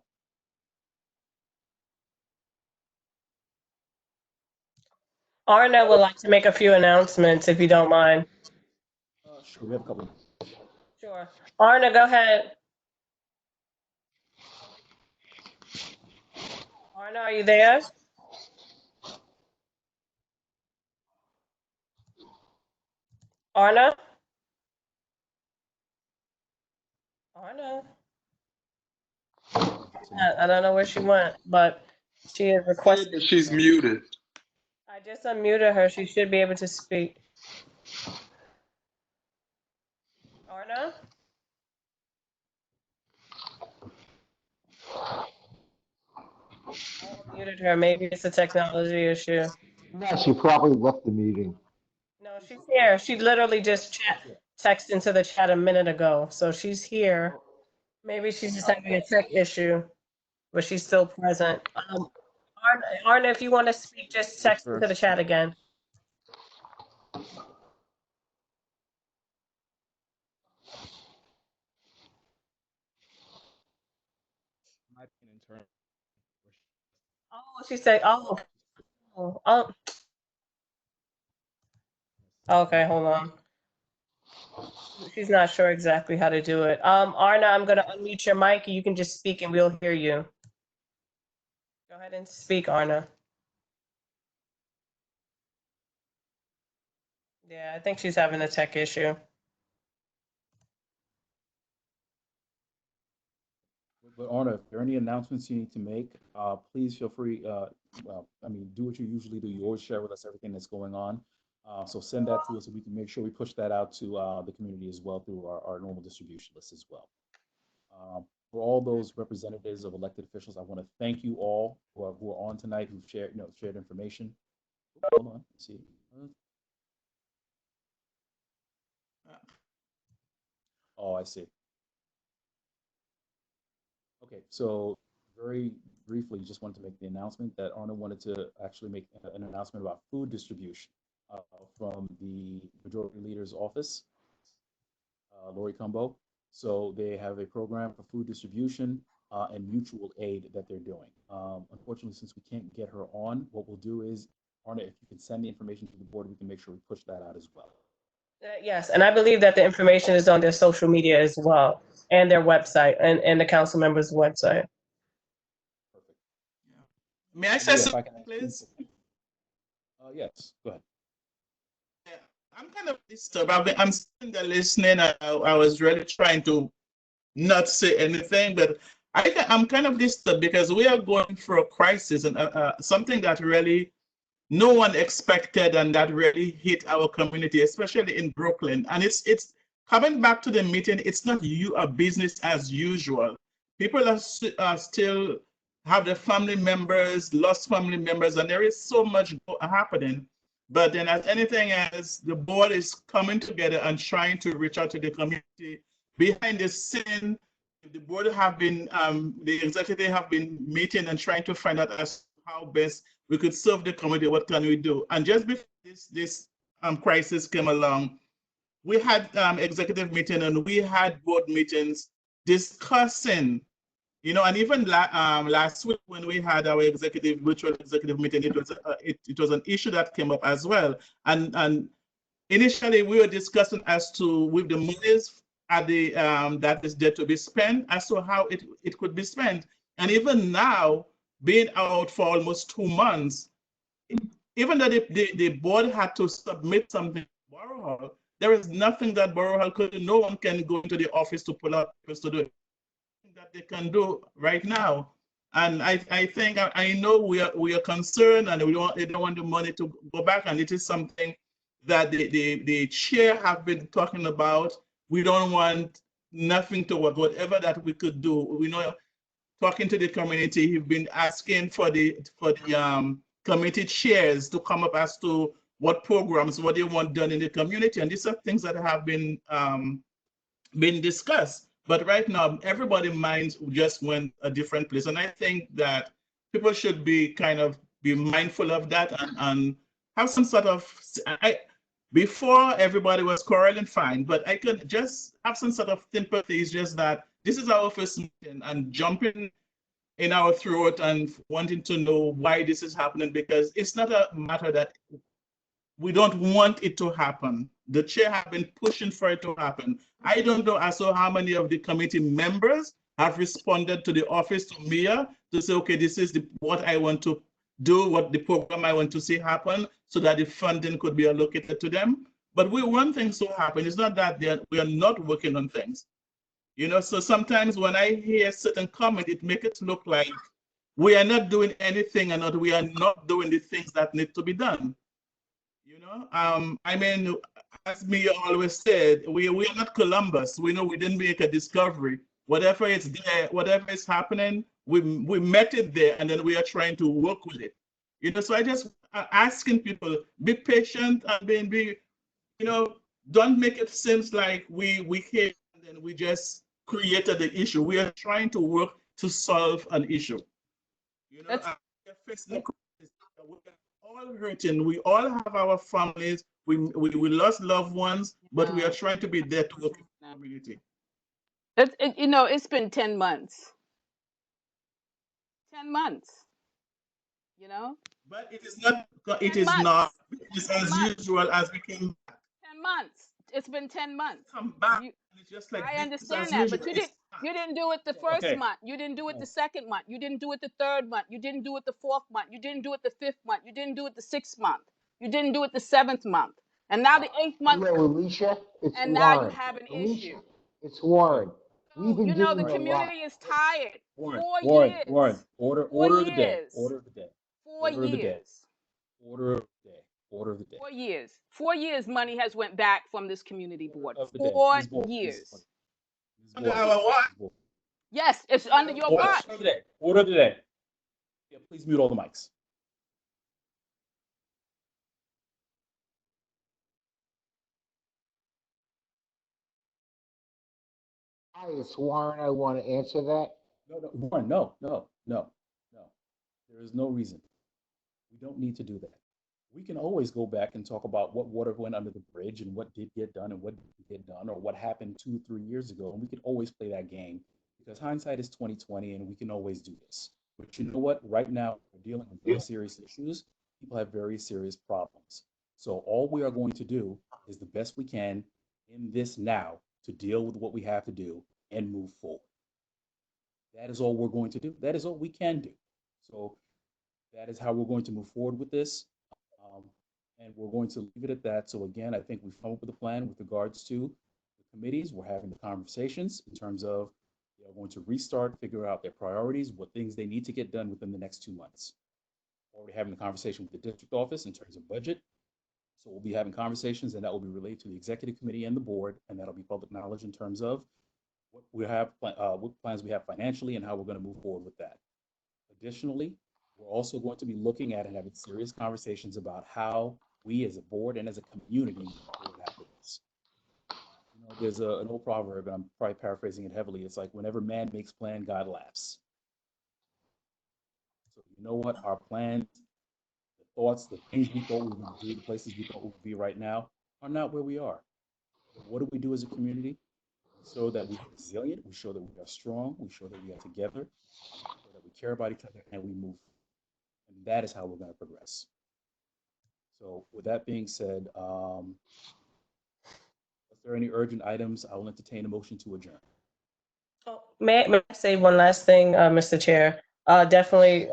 Arna would like to make a few announcements, if you don't mind. Sure, we have a couple. Sure. Arna, go ahead. Arna, are you there? Arna? Arna? I don't know where she went, but she is requested. She's muted. I just unmuted her. She should be able to speak. Arna? I unmuted her. Maybe it's a technology issue. No, she probably left the meeting. No, she's here. She literally just texted into the chat a minute ago. So she's here. Maybe she's just having a tech issue, but she's still present. Arna, if you want to speak, just text into the chat again. Oh, she said, oh. Okay, hold on. She's not sure exactly how to do it. Arna, I'm going to unmute your mic. You can just speak and we'll hear you. Go ahead and speak, Arna. Yeah, I think she's having a tech issue. But Arna, if there are any announcements you need to make, please feel free. Well, I mean, do what you usually do. You always share with us everything that's going on. So send that to us so we can make sure we push that out to the community as well through our normal distribution list as well. for all those representatives of elected officials, I want to thank you all who are on tonight, who've shared information. Hold on, let's see. Oh, I see. Okay, so very briefly, just wanted to make the announcement that Arna wanted to actually make an announcement about food distribution from the Majority Leader's office, Lori Cumbo. So they have a program for food distribution and mutual aid that they're doing. Unfortunately, since we can't get her on, what we'll do is, Arna, if you can send the information to the board, we can make sure we push that out as well. Yes, and I believe that the information is on their social media as well, and their website, and the council members' website. May I say something, please? Yes, go ahead. I'm kind of disturbed. I'm sitting there listening. I was really trying to not say anything, but I'm kind of disturbed because we are going through a crisis and something that really no one expected and that really hit our community, especially in Brooklyn. And it's coming back to the meeting. It's not a business as usual. People are still have their family members, lost family members, and there is so much happening. But then as anything else, the board is coming together and trying to reach out to the community. Behind the scene, the board have been, the executive have been meeting and trying to find out as how best we could serve the community, what can we do? And just before this crisis came along, we had executive meeting and we had board meetings discussing, and even last week when we had our virtual executive meeting, it was an issue that came up as well. And initially we were discussing as to with the monies at the that is there to be spent, as to how it could be spent. And even now, being out for almost 2 months, even though the board had to submit something to Borough Hall, there is nothing that Borough Hall could do. No one can go into the office to pull out papers to do it. That they can do right now. And I think I know we are concerned and they don't want the money to go back, and it is something that the chair have been talking about. We don't want nothing to work, whatever that we could do. We know, talking to the community, he's been asking for the committee chairs to come up as to what programs, what they want done in the community, and these are things that have been discussed. But right now, everybody's minds just went a different place. And I think that people should be mindful of that and have some sort of, before everybody was quarreling, fine, but I could just have some sort of sympathy. It's just that this is our first meeting and jumping in our throat and wanting to know why this is happening, because it's not a matter that we don't want it to happen. The chair have been pushing for it to happen. I don't know as to how many of the committee members have responded to the office, to Mia, to say, okay, this is what I want to do, what the program I want to see happen, so that the funding could be allocated to them. But we want things to happen. It's not that we are not working on things. So sometimes when I hear certain comment, it makes it look like we are not doing anything and we are not doing the things that need to be done. I mean, as Mia always said, we are not Columbus. We know we didn't make a discovery. Whatever is there, whatever is happening, we met it there, and then we are trying to work with it. So I just asking people, be patient and don't make it seem like we came and then we just created the issue. We are trying to work to solve an issue. All hurting. We all have our families. We lost loved ones, but we are trying to be there to work in the community. It's been 10 months. 10 months. But it is not. It is not. It is as usual as we came back. 10 months. It's been 10 months. Come back. It's just like I understand that, but you didn't do it the first month. You didn't do it the second month. You didn't do it the third month. You didn't do it the fourth month. You didn't do it the fifth month. You didn't do it the sixth month. You didn't do it the seventh month. And now the eighth month. Hello, Alicia. It's and Warren. now you have an issue. It's Warren. We've been the community is tired. Warren, 4 years. Warren, order of the day. Order of the day. 4 years. Order of the day. Order of the day. 4 years. 4 years money has went back from this community board. 4 years. Under our what? Yes, it's under your Order watch. of the day. Order of the day. Yeah, please mute all the mics. Hi, it's Warren. I want to answer that. No, Warren, no. There is no reason. We don't need to do that. We can always go back and talk about what water went under the bridge and what did get done and what didn't get done or what happened 2-3 years ago. And we can always play that game because hindsight is 2020 and we can always do this. But you know what? Right now, we're dealing with very serious issues. People have very serious problems. So all we are going to do is the best we can in this now to deal with what we have to do and move forward. That is all we're going to do. That is all we can do. So that is how we're going to move forward with this. And we're going to leave it at that. So again, I think we've come up with a plan with regards to the committees. We're having the conversations in terms of they're going to restart, figure out their priorities, what things they need to get done within the next 2 months. Already having a conversation with the district office in terms of budget. So we'll be having conversations and that will be relayed to the executive committee and the board. And that'll be public knowledge in terms of what we have, what plans we have financially and how we're going to move forward with that. Additionally, we're also going to be looking at and having serious conversations about how we as a board and as a community move forward after this. You know, there's an old proverb, and I'm probably paraphrasing it heavily. It's like, whenever man makes plan, God laughs. So you know what? Our plans, the thoughts, the things we thought we were going to do, the places we thought we would be right now are not where we are. But what do we do as a community? We show that we are resilient. We show that we are strong. We show that we are together. We show that we care about each other, and we move. And that is how we're going to progress. So with that being said, if there are any urgent items, I will entertain a motion to adjourn. May I say one last thing, Mr. Chair? Definitely,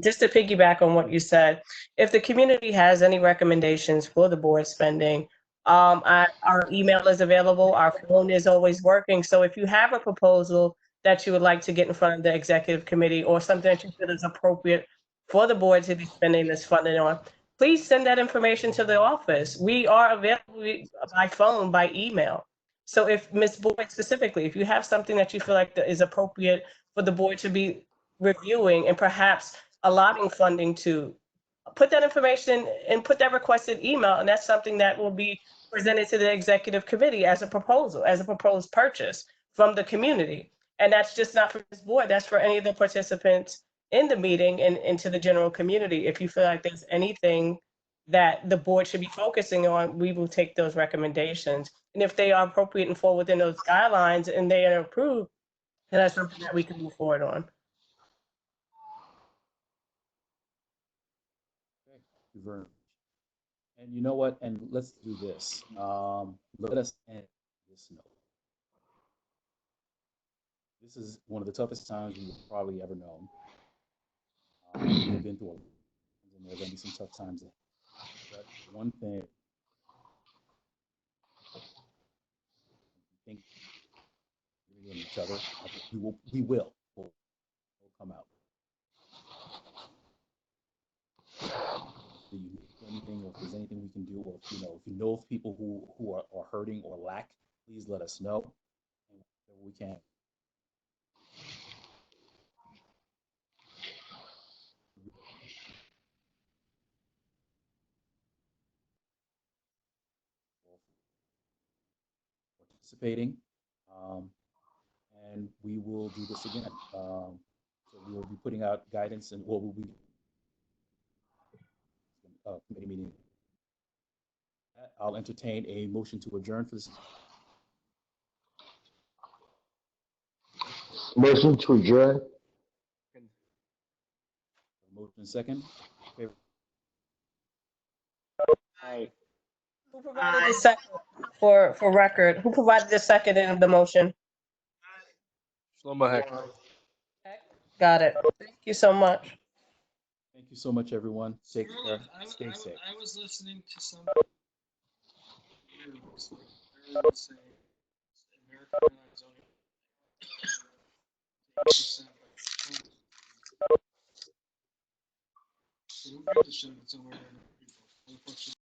just to piggyback on what you said, if the community has any recommendations for the board spending, our email is available, our phone is always working. So if you have a proposal that you would like to get in front of the executive committee or something that you feel is appropriate for the board to be spending this funding on, please send that information to the office. We are available by phone, by email. So if Ms. Boyd specifically, if you have something that you feel like that is appropriate for the board to be reviewing and perhaps allotting funding to, put that information and put that requested email, and that's something that will be presented to the executive committee as a proposal, as a proposed purchase from the community. And that's just not for this board, that's for any of the participants in the meeting and to the general community. If you feel like there's anything that the board should be focusing on, we will take those recommendations. And if they are appropriate and fall within those guidelines and they are approved, then that's something that we can move forward on. Thank you very much. And you know what? And let's do this. Let us end this note. This is one of the toughest times we've probably ever known. We've been through a lot, and there are going to be some tough times ahead. But one thing, think in each other, we'll come out. Do you need anything, or if there's anything we can do, or if you know of people who are hurting or lack, please let us know, and we can. Participating, and we will do this again. So we will be putting out guidance, and we'll be committee meeting. I'll entertain a motion to adjourn for this. Motion to adjourn. Motion second. Okay. Aye. Who provided the second for record? Who provided the second of the motion? Shlomo Heck. Got it. Thank you so much. Thank you so much, everyone. Take care. Stay safe. I was listening to some saying American Airlines only 8%, so we have to send it somewhere.